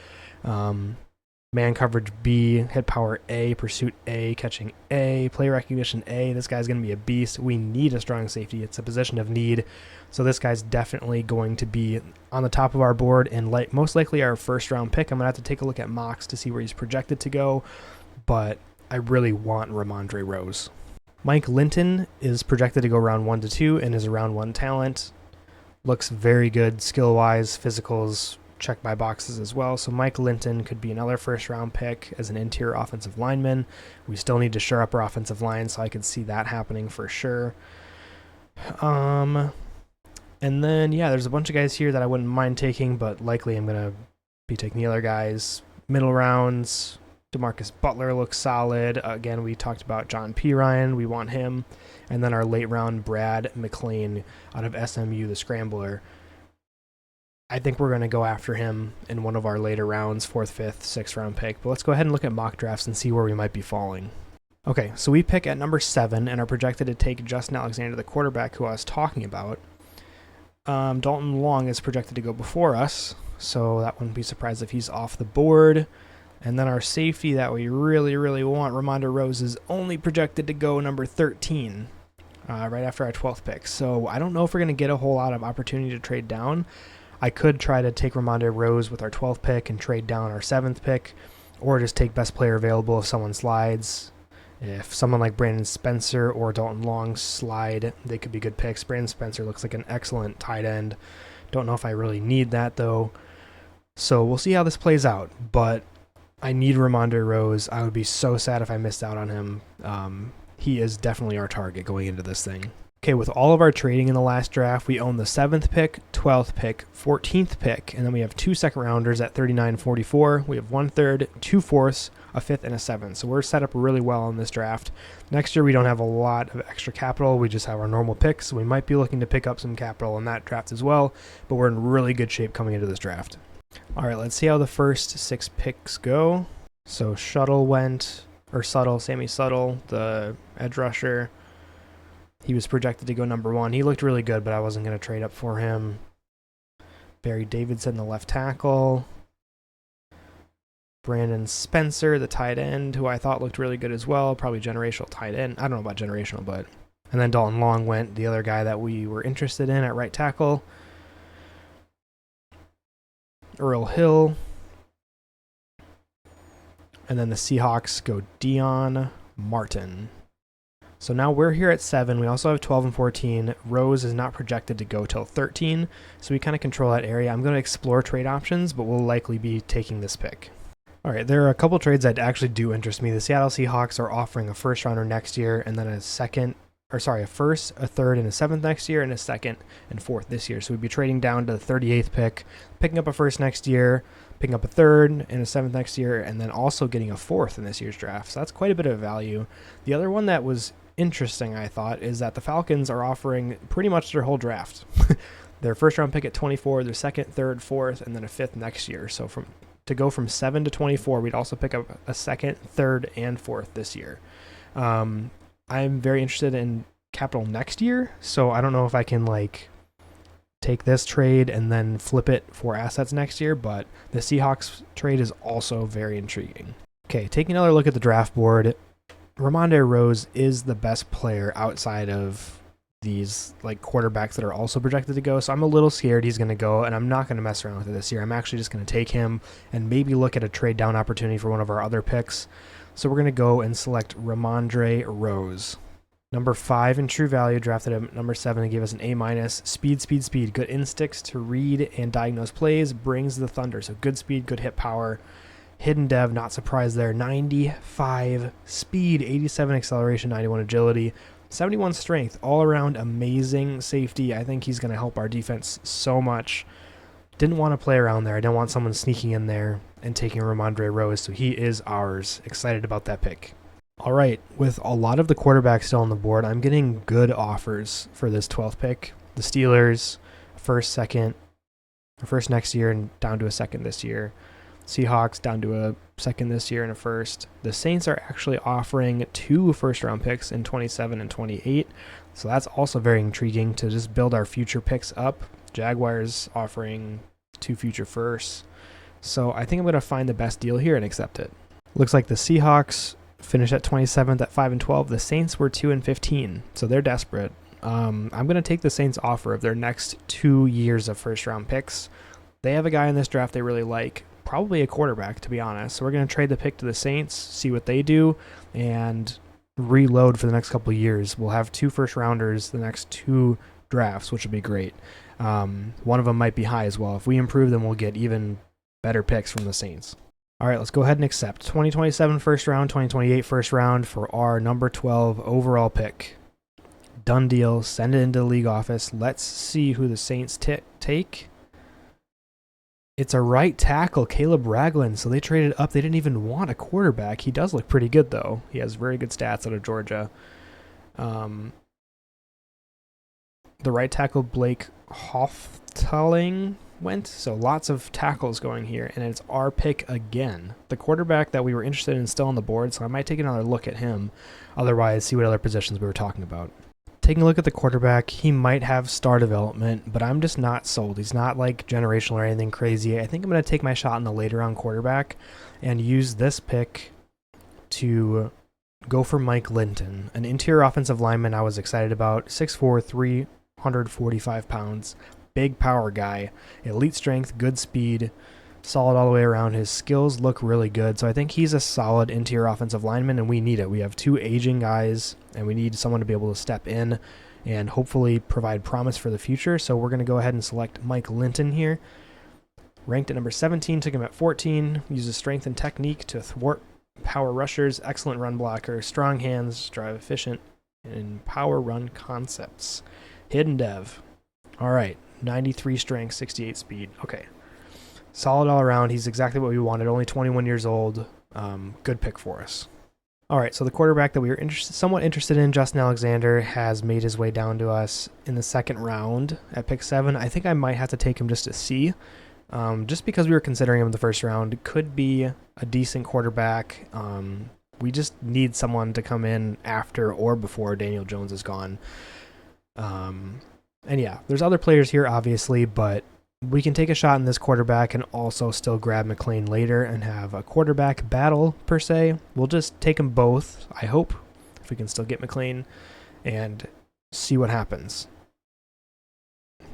[SPEAKER 1] Man coverage B, hit power A, pursuit A, catching A, play recognition A. This guy's going to be a beast. We need a strong safety. It's a position of need. So this guy's definitely going to be on the top of our board and most likely our first round pick. I'm going to have to take a look at mocks to see where he's projected to go, but I really want Ramondre Rose. Mike Linton is projected to go round 1 to 2 and is a round 1 talent. Looks very good skill-wise, physicals, check my boxes as well. So Mike Linton could be another first round pick as an interior offensive lineman. We still need to shore up our offensive line, so I could see that happening for sure. And then, yeah, there's a bunch of guys here that I wouldn't mind taking, but likely I'm going to be taking the other guys. Middle rounds, DeMarcus Butler looks solid. Again, we talked about John P. Ryan. We want him. And then our late round, Brad McLean out of SMU, the scrambler. I think we're going to go after him in one of our later rounds, 4th, 5th, 6th round pick. But let's go ahead and look at mock drafts and see where we might be falling. Okay, so we pick at number 7 and are projected to take Justin Alexander, the quarterback who I was talking about. Dalton Long is projected to go before us, so that wouldn't be surprised if he's off the board. And then our safety that we really, really want, Ramondre Rose, is only projected to go number 13, right after our 12th pick. So I don't know if we're going to get a whole lot of opportunity to trade down. I could try to take Ramondre Rose with our 12th pick and trade down our 7th pick, or just take best player available if someone slides. If someone like Brandon Spencer or Dalton Long slide, they could be good picks. Brandon Spencer looks like an excellent tight end. Don't know if I really need that, though. So we'll see how this plays out, but I need Ramondre Rose. I would be so sad if I missed out on him. He is definitely our target going into this thing. Okay, with all of our trading in the last draft, we own the 7th pick, 12th pick, 14th pick, and then we have 2 second-rounders at 39 44. We have 1/3, 2 4ths, a 5th, and a 7th. So we're set up really well on this draft. Next year, we don't have a lot of extra capital. We just have our normal picks. So we might be looking to pick up some capital in that draft as well, but we're in really good shape coming into this draft. All right, let's see how the first 6 picks go. So Sammy Suttle, the edge rusher. He was projected to go number 1. He looked really good, but I wasn't going to trade up for him. Barry Davidson, the left tackle. Brandon Spencer, the tight end, who I thought looked really good as well. Probably generational tight end. I don't know about generational, but... And then Dalton Long went, the other guy that we were interested in at right tackle. Earl Hill. And then the Seahawks go Dion Martin. So now we're here at 7. We also have 12 and 14. Rose is not projected to go till 13, so we kind of control that area. I'm going to explore trade options, but we'll likely be taking this pick. All right, there are a couple trades that actually do interest me. The Seattle Seahawks are offering a first rounder next year, and then a first, a third, and a 7th next year, and a 2nd and 4th this year. So we'd be trading down to the 38th pick, picking up a first next year, picking up a 3rd and a 7th next year, and then also getting a 4th in this year's draft. So that's quite a bit of value. The other one that was interesting, I thought, is that the Falcons are offering pretty much their whole draft. Their first round pick at 24, their second, third, fourth, and then a fifth next year. So to go from 7 to 24, we'd also pick up a second, third, and fourth this year. I'm very interested in capital next year, so I don't know if I can like take this trade and then flip it for assets next year, but the Seahawks trade is also very intriguing. Okay, taking another look at the draft board, Ramondre Rose is the best player outside of these like quarterbacks that are also projected to go, so I'm a little scared he's going to go, and I'm not going to mess around with it this year. I'm actually just going to take him and maybe look at a trade down opportunity for one of our other picks. So we're going to go and select Ramondre Rose. Number 5 in true value, drafted him number 7 and gave us an A-. Speed. Good instincts to read and diagnose plays, brings the thunder. So good speed, good hit power. Hidden dev, not surprised there. 95 speed, 87 acceleration, 91 agility, 71 strength. All around amazing safety. I think he's going to help our defense so much. Didn't want to play around there. I didn't want someone sneaking in there and taking Ramondre Rose, so he is ours. Excited about that pick. All right, with a lot of the quarterbacks still on the board, I'm getting good offers for this 12th pick. The Steelers, first next year and down to a second this year. Seahawks down to a second this year and a first. The Saints are actually offering 2 first-round picks in 27 and 28, so that's also very intriguing to just build our future picks up. Jaguars offering 2 future firsts. So I think I'm going to find the best deal here and accept it. Looks like the Seahawks finished at 27th at 5 and 12. The Saints were 2 and 15, so they're desperate. I'm going to take the Saints' offer of their next 2 years of first-round picks. They have a guy in this draft they really like, probably a quarterback, to be honest. So we're going to trade the pick to the Saints, see what they do, and reload for the next couple of years. We'll have 2 first-rounders the next 2 drafts, which will be great. One of them might be high as well. If we improve them, we'll get even better picks from the Saints. All right, let's go ahead and accept 2027 first round, 2028 first round for our number 12 overall pick. Done deal. Send it into the league office. Let's see who the Saints take. It's a right tackle, Caleb Ragland. So they traded up. They didn't even want a quarterback. He does look pretty good, though. He has very good stats out of Georgia. The right tackle, Blake Hoftaling, went. So lots of tackles going here, and it's our pick again. The quarterback that we were interested in is still on the board, so I might take another look at him. Otherwise, see what other positions we were talking about. Taking a look at the quarterback, he might have star development, but I'm just not sold. He's not like generational or anything crazy. I think I'm going to take my shot in the later round quarterback and use this pick to go for Mike Linton, an interior offensive lineman I was excited about. 6'4", 345 pounds. Big power guy, elite strength, good speed, solid all the way around. His skills look really good, so I think he's a solid interior offensive lineman, and we need it. We have 2 aging guys, and we need someone to be able to step in and hopefully provide promise for the future, so we're going to go ahead and select Mike Linton here. Ranked at number 17, took him at 14, uses strength and technique to thwart power rushers, excellent run blocker, strong hands, drive efficient, and power run concepts. Hidden dev. All right. 93 strength, 68 speed. Okay. Solid all around. He's exactly what we wanted. Only 21 years old. Good pick for us. All right, so the quarterback that we were somewhat interested in, Justin Alexander, has made his way down to us in the second round at pick 7. I think I might have to take him just to see. Just because we were considering him in the first round. Could be a decent quarterback. We just need someone to come in after or before Daniel Jones is gone. And yeah, there's other players here, obviously, but we can take a shot in this quarterback and also still grab McLean later and have a quarterback battle, per se. We'll just take them both, I hope, if we can still get McLean, and see what happens.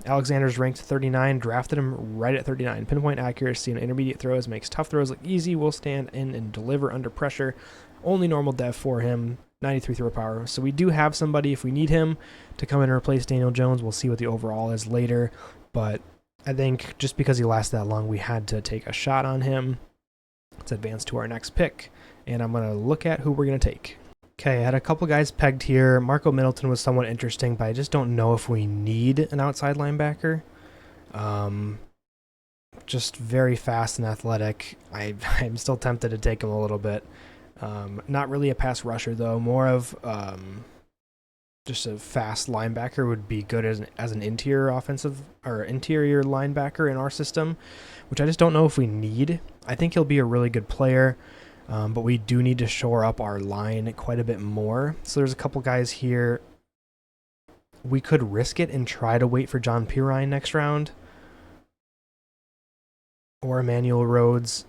[SPEAKER 1] Alexander's ranked 39, drafted him right at 39. Pinpoint accuracy and intermediate throws makes tough throws look easy, will stand in and deliver under pressure. Only normal dev for him. 93 throw power. So we do have somebody if we need him to come in and replace Daniel Jones. We'll see what the overall is later. But I think just because he lasted that long, we had to take a shot on him. Let's advance to our next pick. And I'm going to look at who we're going to take. Okay, I had a couple guys pegged here. Marco Middleton was somewhat interesting, but I just don't know if we need an outside linebacker. Just very fast and athletic. I'm still tempted to take him a little bit. Not really a pass rusher, though. More of just a fast linebacker would be good as an interior offensive or interior linebacker in our system, which I just don't know if we need. I think he'll be a really good player, but we do need to shore up our line quite a bit more. So there's a couple guys here. We could risk it and try to wait for John Pirine next round or Emmanuel Rhodes.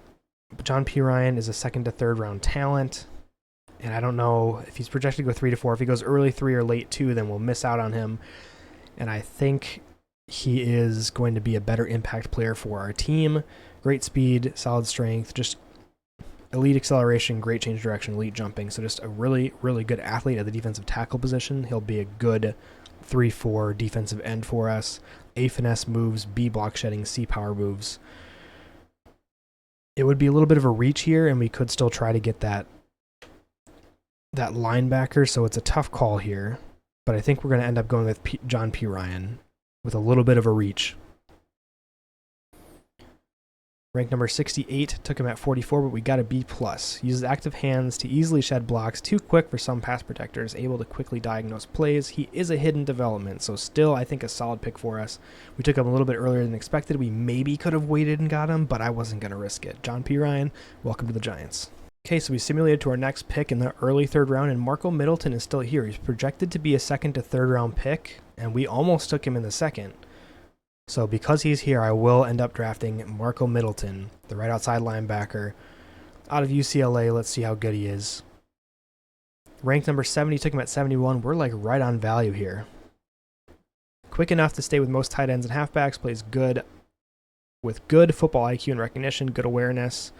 [SPEAKER 1] But John Pirine is a second to third round talent. And I don't know if he's projected to go 3 to 4. If he goes early 3 or late 2, then we'll miss out on him. And I think he is going to be a better impact player for our team. Great speed, solid strength, just elite acceleration, great change of direction, elite jumping. So just a really, really good athlete at the defensive tackle position. He'll be a good 3-4 defensive end for us. A finesse moves, B block shedding, C power moves. It would be a little bit of a reach here, and we could still try to get that linebacker, so it's a tough call here, but I think we're going to end up going with John Pirine with a little bit of a reach. Rank number 68, took him at 44, but we got a B+. Uses active hands to easily shed blocks, too quick for some pass protectors, able to quickly diagnose plays. He is a hidden development, so still I think a solid pick for us. We took him a little bit earlier than expected. We maybe could have waited and got him, but I wasn't going to risk it. John Pirine, welcome to the Giants. Okay, so we simulated to our next pick in the early third round, and Marco Middleton is still here. He's projected to be a second to third round pick, and we almost took him in the second. So because he's here, I will end up drafting Marco Middleton, the right outside linebacker, out of UCLA. Let's see how good he is. Ranked number 70, took him at 71. We're like right on value here. Quick enough to stay with most tight ends and halfbacks, plays good with good football IQ and recognition, good awareness.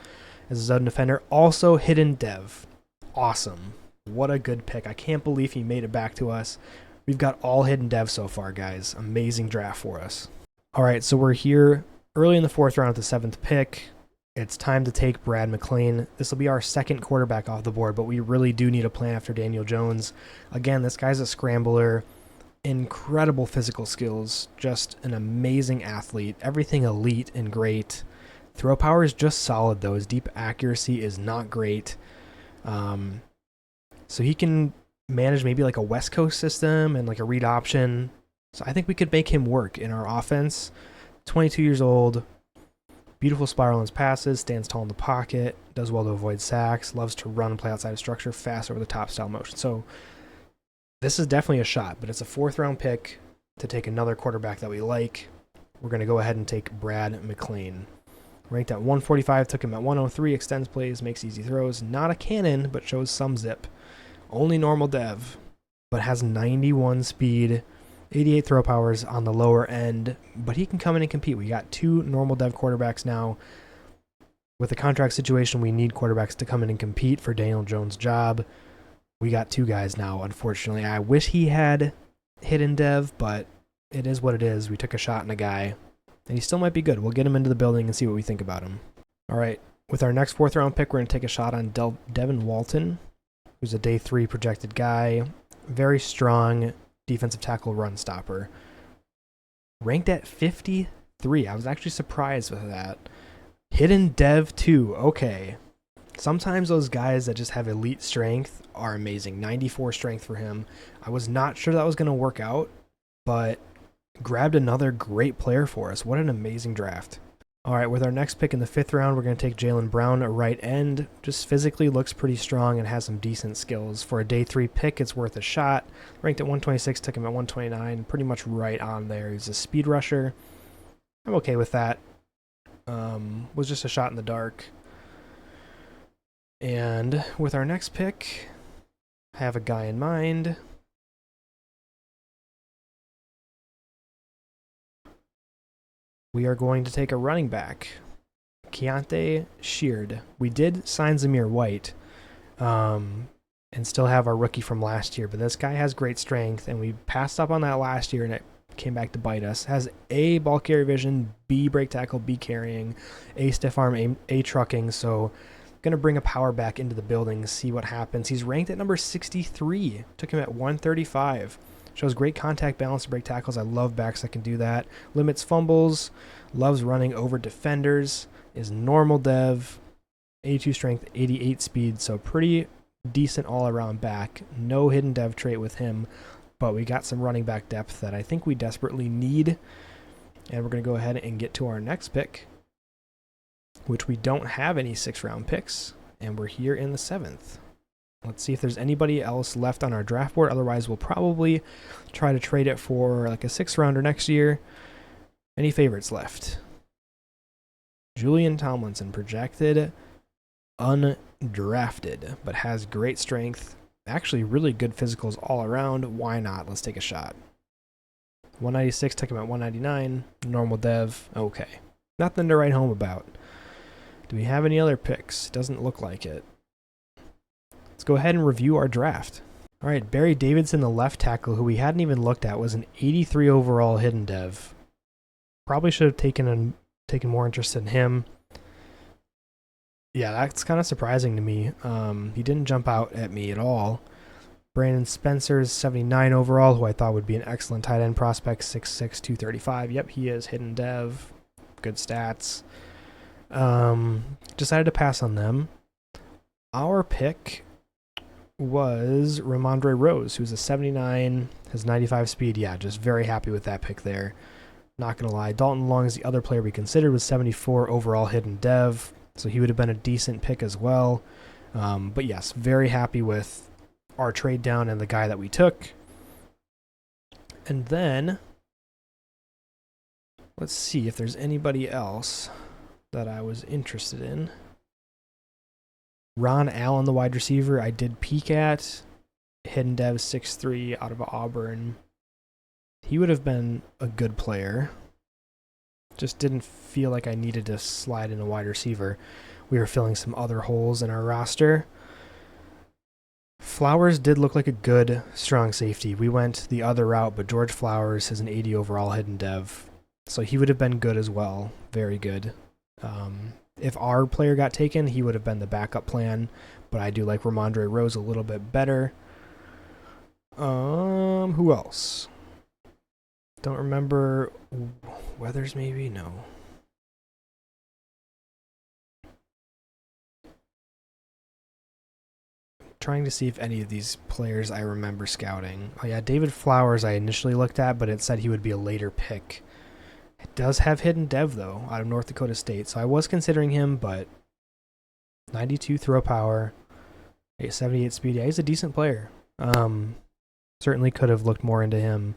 [SPEAKER 1] As a zone defender, also hidden dev. Awesome. What a good pick. I can't believe he made it back to us. We've got all hidden dev so far, guys. Amazing draft for us. All right, so we're here early in the fourth round at the 7th pick. It's time to take Brad McClain. This will be our second quarterback off the board, but we really do need a plan after Daniel Jones. Again, this guy's a scrambler. Incredible physical skills. Just an amazing athlete. Everything elite and great. Throw power is just solid, though. His deep accuracy is not great. So he can manage maybe like a West Coast system and like a read option. So I think we could make him work in our offense. 22 years old. Beautiful spiral in his passes. Stands tall in the pocket. Does well to avoid sacks. Loves to run and play outside of structure. Fast over the top style motion. So this is definitely a shot, but it's a 4th round pick to take another quarterback that we like. We're going to go ahead and take Brad McClain. Ranked at 145, took him at 103, extends plays, makes easy throws. Not a cannon, but shows some zip. Only normal dev, but has 91 speed, 88 throw powers on the lower end, but he can come in and compete. We got 2 normal dev quarterbacks now. With the contract situation, we need quarterbacks to come in and compete for Daniel Jones' job. We got 2 guys now, unfortunately. I wish he had hidden dev, but it is what it is. We took a shot on a guy. And he still might be good. We'll get him into the building and see what we think about him. All right. With our next 4th round pick, we're going to take a shot on Devin Walton, who's a day 3 projected guy. Very strong defensive tackle run stopper. Ranked at 53. I was actually surprised with that. Hidden dev 2. Okay. Sometimes those guys that just have elite strength are amazing. 94 strength for him. I was not sure that was going to work out, but grabbed another great player for us. What an amazing draft. All right, with our next pick in the 5th round, we're going to take Jalen Brown, a right end. Just physically looks pretty strong and has some decent skills. For a day 3 pick, it's worth a shot. Ranked at 126, took him at 129. Pretty much right on there. He's a speed rusher. I'm okay with that. Was just a shot in the dark. And with our next pick, I have a guy in mind. We are going to take a running back, Keontae Sheard. We did sign Zamir White and still have our rookie from last year, but this guy has great strength, and we passed up on that last year, and it came back to bite us. Has A, ball carrier vision, B, break tackle, B, carrying, A, stiff arm, A, trucking, so going to bring a power back into the building, see what happens. He's ranked at number 63, took him at 135. Shows great contact balance to break tackles. I love backs that can do that. Limits fumbles. Loves running over defenders. Is normal dev. 82 strength, 88 speed. So pretty decent all-around back. No hidden dev trait with him. but we got some running back depth that I think we desperately need. And we're going to go ahead and get to our next pick, which we don't have any 6th-round picks, and we're here in the 7th. Let's see if there's anybody else left on our draft board. Otherwise, we'll probably try to trade it for like a 6th-rounder next year. Any favorites left? Julian Tomlinson, projected undrafted, but has great strength. Actually, really good physicals all around. Why not? Let's take a shot. 196, took him at 199. Normal dev. Okay. Nothing to write home about. Do we have any other picks? Doesn't look like it. Let's go ahead and review our draft. All right, Barry Davidson, the left tackle, who we hadn't even looked at, was an 83 overall hidden dev. Probably should have taken more interest in him. Yeah, that's kind of surprising to me. He didn't jump out at me at all. Brandon Spencer's 79 overall, who I thought would be an excellent tight end prospect, 6'6", 235. Yep, he is hidden dev. Good stats. Decided to pass on them. Our pick was Ramondre Rose, who's a 79, has 95 speed. Yeah, just very happy with that pick there. Not going to lie. Dalton Long is the other player we considered, was 74 overall hidden dev, so he would have been a decent pick as well. But yes, very happy with our trade down and the guy that we took. And then let's see if there's anybody else that I was interested in. Ron Allen, the wide receiver, I did peek at. Hidden dev, 6'3", out of Auburn. He would have been a good player. Just didn't feel like I needed to slide in a wide receiver. We were filling some other holes in our roster. Flowers did look like a good, strong safety. We went the other route, but George Flowers has an 80 overall hidden dev. So he would have been good as well. Very good. If our player got taken, he would have been the backup plan. But I do like Ramondre Rose a little bit better. Who else? Don't remember. Weathers, maybe? No. Trying to see if any of these players I remember scouting. Oh yeah, David Flowers I initially looked at, but it said he would be a later pick. It does have hidden dev, though, out of North Dakota State, so I was considering him, but 92 throw power, 78 speed. Yeah, he's a decent player. Certainly could have looked more into him,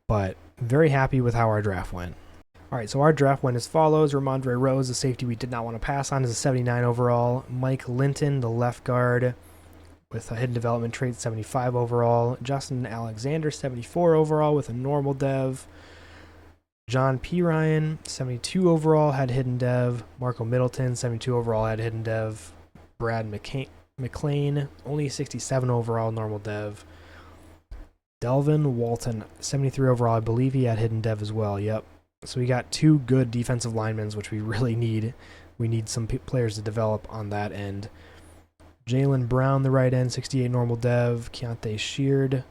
[SPEAKER 1] but very happy with how our draft went. All right, so our draft went as follows. Ramondre Rose, the safety we did not want to pass on, is a 79 overall. Mike Linton, the left guard, with a hidden development trait, 75 overall. Justin Alexander, 74 overall with a normal dev. John P. Ryan, 72 overall, had hidden dev. Marco Middleton, 72 overall, had hidden dev. Brad McLean, only 67 overall, normal dev. Delvin Walton, 73 overall, I believe he had hidden dev as well. Yep. So we got two good defensive linemen, which we really need. We need some players to develop on that end. Jalen Brown, the right end, 68 normal dev. Keontae Sheard,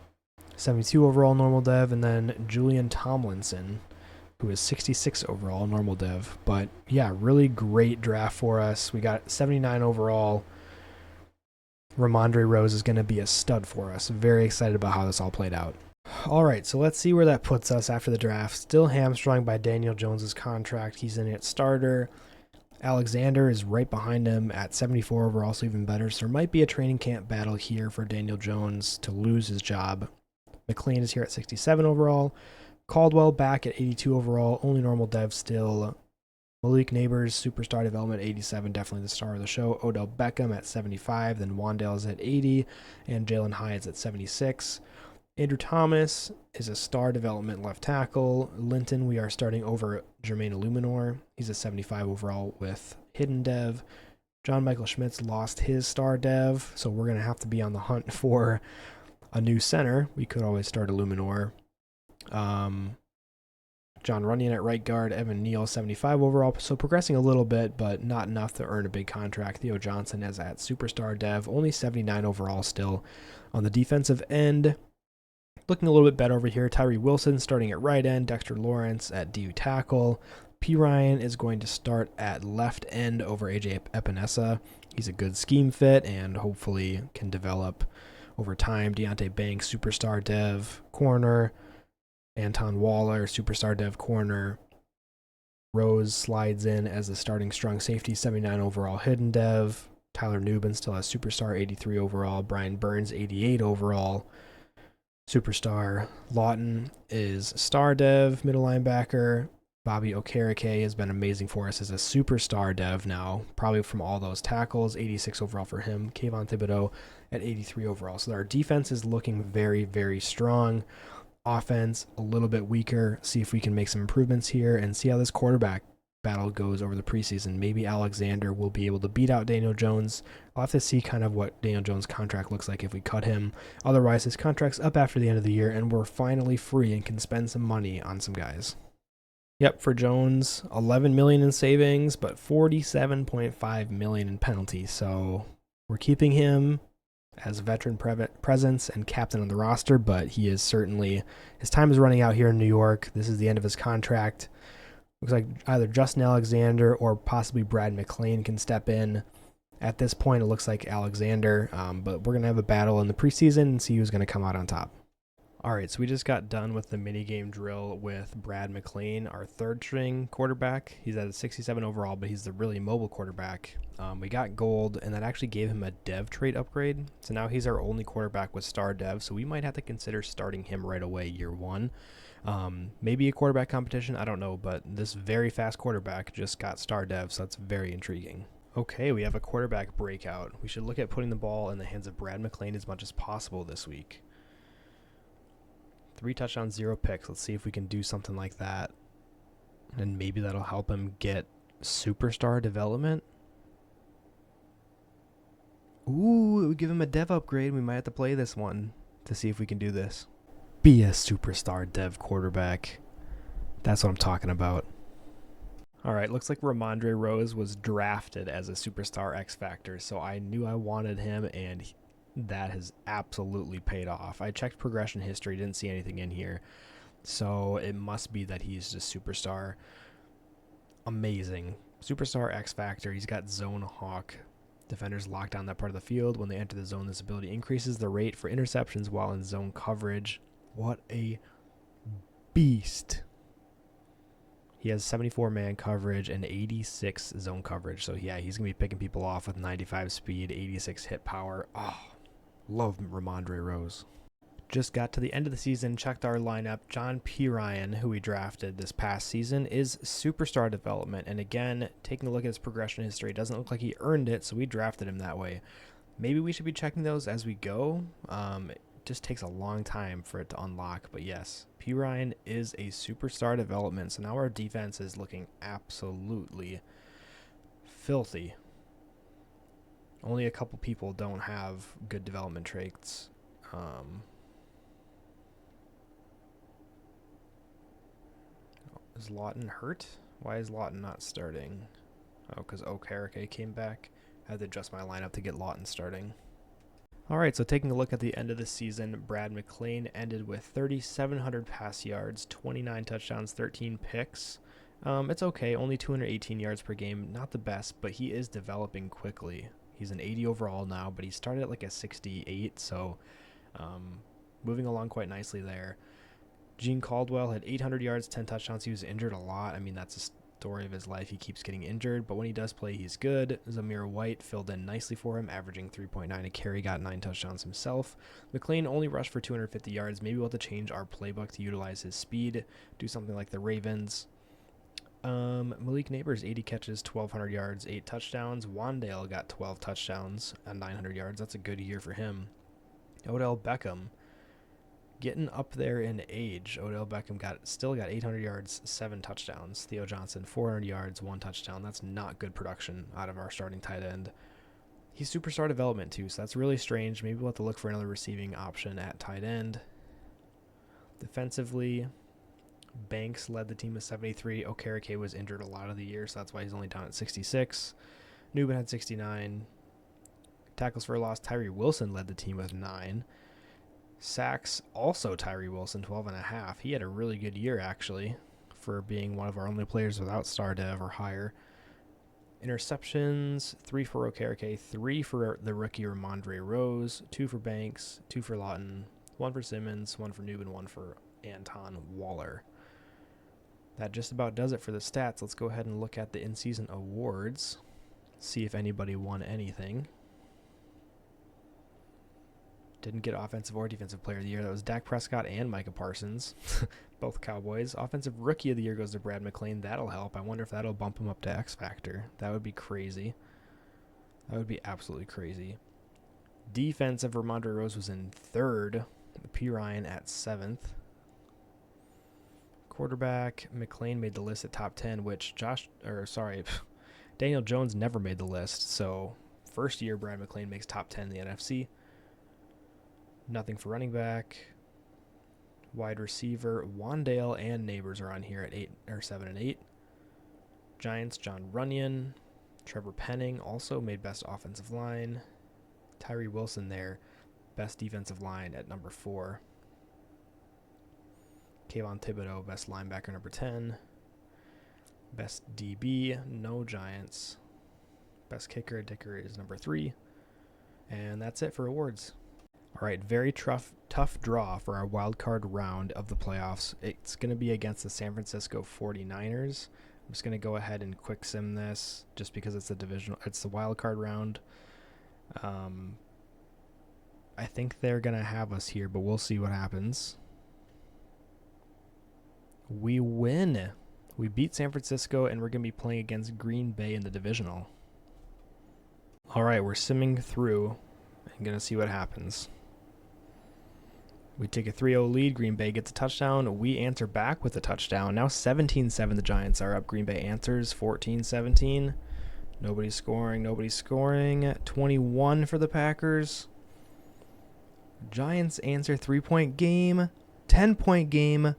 [SPEAKER 1] 72 overall normal dev. And then Julian Tomlinson, who is 66 overall normal dev. But yeah, really great draft for us. We got 79 overall. Ramondre Rose is going to be a stud for us. Very excited about how this all played out. All right, so let's see where that puts us after the draft. Still hamstrung by Daniel Jones's contract. He's in at starter. Alexander is right behind him at 74 overall, so even better. So there might be a training camp battle here for Daniel Jones to lose his job. McLean is here at 67 overall. Caldwell back at 82 overall, only normal dev still. Malik Neighbors, superstar development, 87, definitely the star of the show. Odell Beckham at 75, then Wandale's at 80, and Jalen Hyatt's at 76. Andrew Thomas is a star development left tackle. Linton, we are starting over Jermaine Illuminor. He's a 75 overall with hidden dev. John Michael Schmitz lost his star dev, so we're going to have to be on the hunt for a new center. We could always start Illuminor. John Runyon at right guard, Evan Neal, 75 overall, so progressing a little bit, but not enough to earn a big contract. Theo Johnson is at superstar dev, only 79 overall still. On the defensive end, looking a little bit better over here. Tyree Wilson starting at right end, Dexter Lawrence at DU tackle. P. Ryan is going to start at left end over AJ Epinesa. He's a good scheme fit and hopefully can develop over time. Deontay Banks, superstar dev corner. Anton Waller, superstar dev corner. Rose slides in as the starting strong safety, 79 overall hidden dev. Tyler Nubin still has superstar, 83 overall. Brian Burns, 88 overall. Superstar. Lawton is star dev, middle linebacker. Bobby Okereke has been amazing for us as a superstar dev now, probably from all those tackles. 86 overall for him. Kayvon Thibodeau at 83 overall. So our defense is looking very, very strong. Offense a little bit weaker. See if we can make some improvements here and see how this quarterback battle goes over the preseason. Maybe Alexander will be able to beat out Daniel Jones. I'll have to see kind of what Daniel Jones' contract looks like if we cut him. Otherwise, his contract's up after the end of the year, and we're finally free and can spend some money on some guys. Yep, for Jones, $11 million in savings, but $47.5 million in penalties. So we're keeping him as a veteran presence and captain on the roster, but he is certainly, his time is running out here in New York. This is the end of his contract. Looks like either Justin Alexander or possibly Brad McClain can step in. At this point, it looks like Alexander, but we're going to have a battle in the preseason and see who's going to come out on top. All right, so we just got done with the minigame drill with Brad McClain, our third string quarterback. He's at a 67 overall, but he's the really mobile quarterback. We got gold, and that actually gave him a dev trait upgrade. So now he's our only quarterback with star dev, so we might have to consider starting him right away year one. Maybe a quarterback competition, I don't know, but this very fast quarterback just got star dev, so that's very intriguing. Okay, we have a quarterback breakout. We should look at putting the ball in the hands of Brad McClain as much as possible this week. 3 touchdowns, 0 picks. Let's see if we can do something like that. And maybe that'll help him get superstar development. Ooh, we give him a dev upgrade. We might have to play this one to see if we can do this. Be a superstar dev quarterback. That's what I'm talking about. All right, looks like Ramondre Rose was drafted as a superstar X Factor, so I knew I wanted him, and that has absolutely paid off. I checked progression history, didn't see anything in here, so it must be that he's just superstar. Amazing. Superstar X Factor. He's got Zone Hawk. Defenders lock down that part of the field. When they enter the zone, this ability increases the rate for interceptions while in zone coverage. What a beast. He has 74 man coverage and 86 zone coverage. So yeah, he's going to be picking people off with 95 speed, 86 hit power. Oh, love Ramondre Rose. Just got to the end of the season, checked our lineup. John P. Ryan, who we drafted this past season, is superstar development. And again, taking a look at his progression history, it doesn't look like he earned it, so we drafted him that way. Maybe we should be checking those as we go. It just takes a long time for it to unlock. But yes, P. Ryan is a superstar development. So now our defense is looking absolutely filthy. Only a couple people don't have good development traits. Is Lawton hurt? Why is Lawton not starting? Oh, because Okereke came back. I had to adjust my lineup to get Lawton starting. All right, so taking a look at the end of the season, Brad McClain ended with 3,700 pass yards, 29 touchdowns, 13 picks. It's okay, only 218 yards per game. Not the best, but he is developing quickly. He's an 80 overall now, but he started at like a 68, so moving along quite nicely there. Gene Caldwell had 800 yards, 10 touchdowns. He was injured a lot. I mean, that's a story of his life. He keeps getting injured, but when he does play, he's good. Zamir White filled in nicely for him, averaging 3.9 a carry, got 9 touchdowns himself. McClain only rushed for 250 yards. Maybe we'll have to change our playbook to utilize his speed, do something like the Ravens. Malik Neighbors, 80 catches, 1,200 yards, 8 touchdowns. Wandale got 12 touchdowns and 900 yards. That's a good year for him. Odell Beckham, getting up there in age. Odell Beckham still got 800 yards, 7 touchdowns. Theo Johnson, 400 yards, 1 touchdown. That's not good production out of our starting tight end. He's superstar development too, so that's really strange. Maybe we'll have to look for another receiving option at tight end. Defensively, Banks led the team with 73. Okereke was injured a lot of the year, so that's why he's only down at 66. Newman had 69. Tackles for a loss, Tyree Wilson led the team with 9. Sacks, also Tyree Wilson, 12.5. He had a really good year, actually, for being one of our only players without star dev or higher. Interceptions, 3 for Okereke, 3 for the rookie Ramondre Rose, 2 for Banks, 2 for Lawton, 1 for Simmons, 1 for Noob, and 1 for Anton Waller. That just about does it for the stats. Let's go ahead and look at the in-season awards, see if anybody won anything. Didn't get offensive or defensive player of the year. That was Dak Prescott and Micah Parsons, both Cowboys. Offensive rookie of the year goes to Brad McClain. That'll help. I wonder if that'll bump him up to X Factor. That would be crazy. That would be absolutely crazy. Defensive, Ramondre Rose was in 3rd. P. Ryan at 7th. Quarterback, McClain made the list at top 10, which Daniel Jones never made the list. So first year, Brad McClain makes top 10 in the NFC. Nothing for running back. Wide receiver, Wandale and Neighbors are on here at 7 and 8. Giants, John Runyon. Trevor Penning also made best offensive line. Tyree Wilson there, best defensive line at number 4. Kayvon Thibodeau, best linebacker, number 10. Best DB, no Giants. Best kicker, Dicker is number 3. And that's it for awards. All right, very tough draw for our wild card round of the playoffs. It's going to be against the San Francisco 49ers. I'm just going to go ahead and quick sim this just because it's the wild card round. I think they're going to have us here, but we'll see what happens. We win. We beat San Francisco, and we're going to be playing against Green Bay in the divisional. All right, we're simming through and going to see what happens. We take a 3-0 lead. Green Bay gets a touchdown. We answer back with a touchdown. Now 17-7, the Giants are up. Green Bay answers 14-17. Nobody's scoring. 21 for the Packers. Giants answer 3-point game. 10-point game.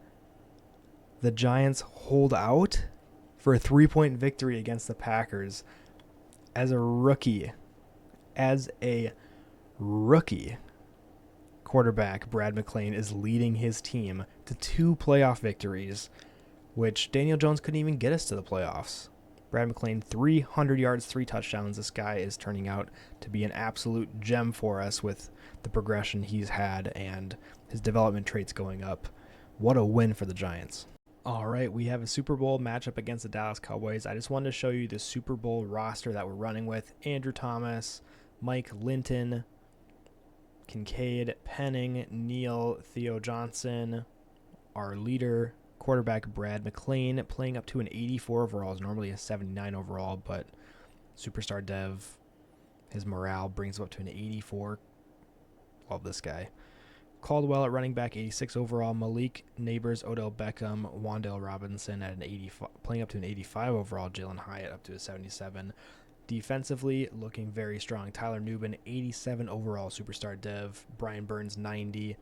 [SPEAKER 1] The Giants hold out for a 3-point victory against the Packers. As a rookie, quarterback Brad McClain is leading his team to 2 playoff victories, which Daniel Jones couldn't even get us to the playoffs. Brad McClain, 300 yards, 3 touchdowns. This guy is turning out to be an absolute gem for us with the progression he's had and his development traits going up. What a win for the Giants. All right, we have a Super Bowl matchup against the Dallas Cowboys. I just wanted to show you the Super Bowl roster that we're running with. Andrew Thomas, Mike Linton, Kincaid, Penning, Neal, Theo Johnson, our leader, quarterback Brad McClain, playing up to an 84 overall. Is normally a 79 overall, but Superstar Dev, his morale brings him up to an 84. Love this guy. Caldwell at running back, 86 overall. Malik Neighbors, Odell Beckham, Wandale Robinson at an 85, playing up to an 85 overall. Jalen Hyatt up to a 77. Defensively, looking very strong. Tyler Nubin, 87 overall, Superstar Dev. Brian Burns, 90.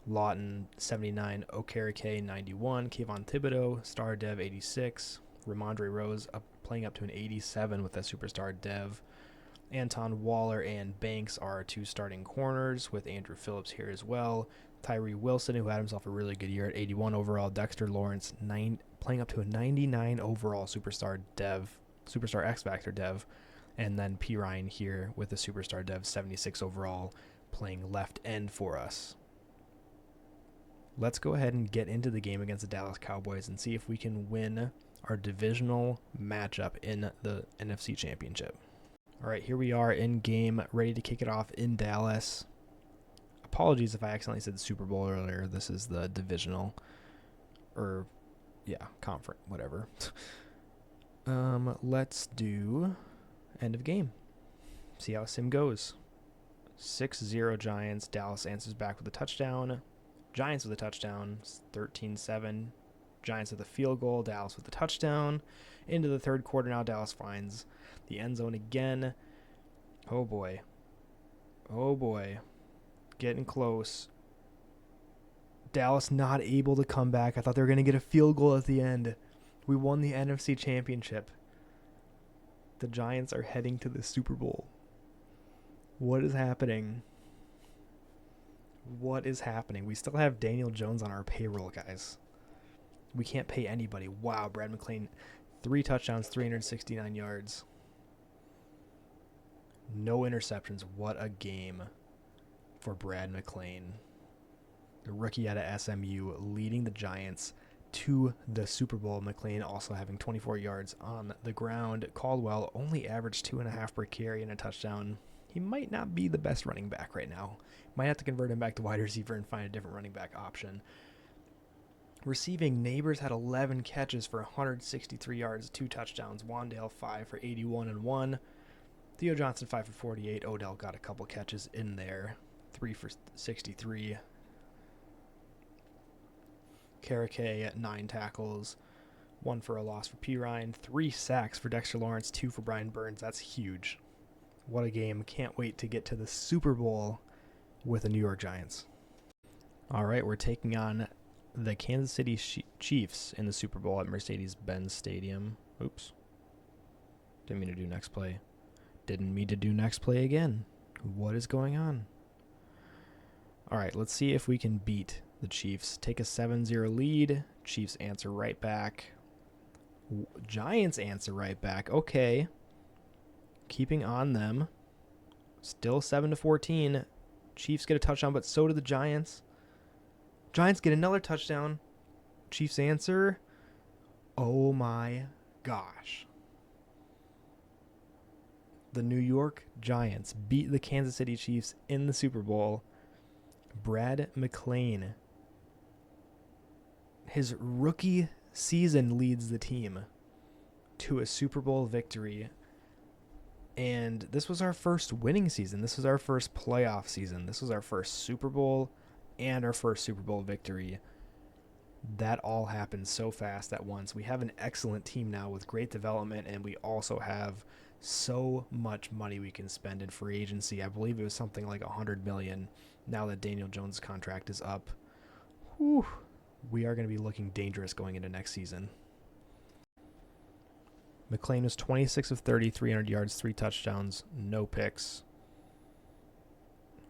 [SPEAKER 1] Lawton, 79. Okereke, 91. Kayvon Thibodeau, Star Dev, 86. Ramondre Rose playing up to an 87 with a Superstar Dev. Anton Waller and Banks are our 2 starting corners, with Andrew Phillips here as well. Tyree Wilson, who had himself a really good year at 81 overall. Dexter Lawrence, playing up to a 99 overall Superstar X Factor Dev. And then P. Ryan here with a Superstar Dev, 76 overall, playing left end for us. Let's go ahead and get into the game against the Dallas Cowboys and see if we can win our divisional matchup in the NFC Championship. All right, here we are in game, ready to kick it off in Dallas. Apologies if I accidentally said Super Bowl earlier. This is the divisional, conference, whatever. Let's do end of game. See how sim goes. 6-0 Giants. Dallas answers back with a touchdown. Giants with a touchdown. 13-7. Giants with a field goal. Dallas with a touchdown. Into the third quarter now. Dallas finds the end zone again. Oh boy. Getting close. Dallas not able to come back. I thought they were going to get a field goal at the end. We won the NFC Championship. The Giants are heading to the Super Bowl. What is happening? We still have Daniel Jones on our payroll, guys. We can't pay anybody. Wow, Brad McClain, 3 touchdowns, 369 yards. No interceptions. What a game for Brad McClain, the rookie out of SMU, leading the Giants to the Super Bowl. McClain also having 24 yards on the ground. Caldwell only averaged 2.5 per carry and a touchdown. He might not be the best running back right now. Might have to convert him back to wide receiver and find a different running back option. Receiving, Neighbors had 11 catches for 163 yards, 2 touchdowns. Wandale 5 for 81 and 1. Theo Johnson 5 for 48. Odell got a couple catches in there, 3 for 63. Karake at 9 tackles, 1 for a loss for P. Ryan, 3 sacks for Dexter Lawrence, 2 for Brian Burns. That's huge. What a game. Can't wait to get to the Super Bowl with the New York Giants. All right, we're taking on the Kansas City Chiefs in the Super Bowl at Mercedes-Benz Stadium. Oops. Didn't mean to do next play. Didn't mean to do next play again. What is going on? All right, let's see if we can beat the Chiefs. Take a 7-0 lead. Chiefs answer right back. Giants answer right back. Okay. Keeping on them. Still 7-14. Chiefs get a touchdown, but so do the Giants. Giants get another touchdown. Chiefs answer. Oh my gosh. The New York Giants beat the Kansas City Chiefs in the Super Bowl. Brad McClain, his rookie season, leads the team to a Super Bowl victory. And this was our first winning season. This was our first playoff season. This was our first Super Bowl and our first Super Bowl victory. That all happened so fast at once. We have an excellent team now with great development, and we also have so much money we can spend in free agency. I believe it was something like $100 million now that Daniel Jones' contract is up. Whew. We are going to be looking dangerous going into next season. McClain was 26 of 30, 300 yards, 3 touchdowns, no picks.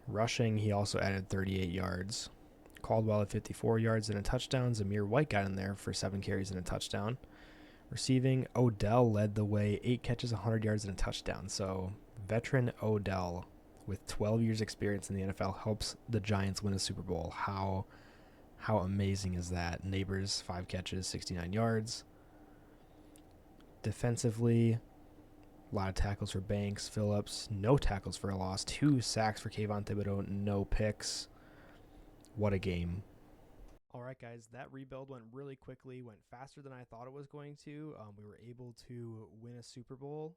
[SPEAKER 1] Rushing, he also added 38 yards. Caldwell at 54 yards and a touchdown. Zamir White got in there for 7 carries and a touchdown. Receiving, Odell led the way, 8 catches, 100 yards and a touchdown. So veteran Odell with 12 years experience in the NFL helps the Giants win a Super Bowl. How amazing is that? Neighbors, 5 catches, 69 yards. Defensively, a lot of tackles for Banks, Phillips, no tackles for a loss, 2 sacks for Kayvon Thibodeau, no picks. What a game. All right, guys, that rebuild went really quickly, went faster than I thought it was going to. We were able to win a Super Bowl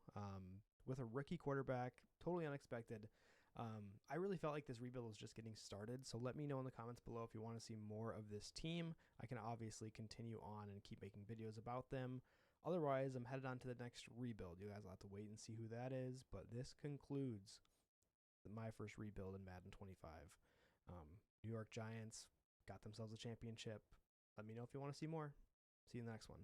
[SPEAKER 1] with a rookie quarterback, totally unexpected. I really felt like this rebuild was just getting started, so let me know in the comments below if you want to see more of this team. I can obviously continue on and keep making videos about them. Otherwise, I'm headed on to the next rebuild. You guys will have to wait and see who that is, but this concludes my first rebuild in Madden 25. New York Giants got themselves a championship. Let me know if you want to see more. See you in the next one.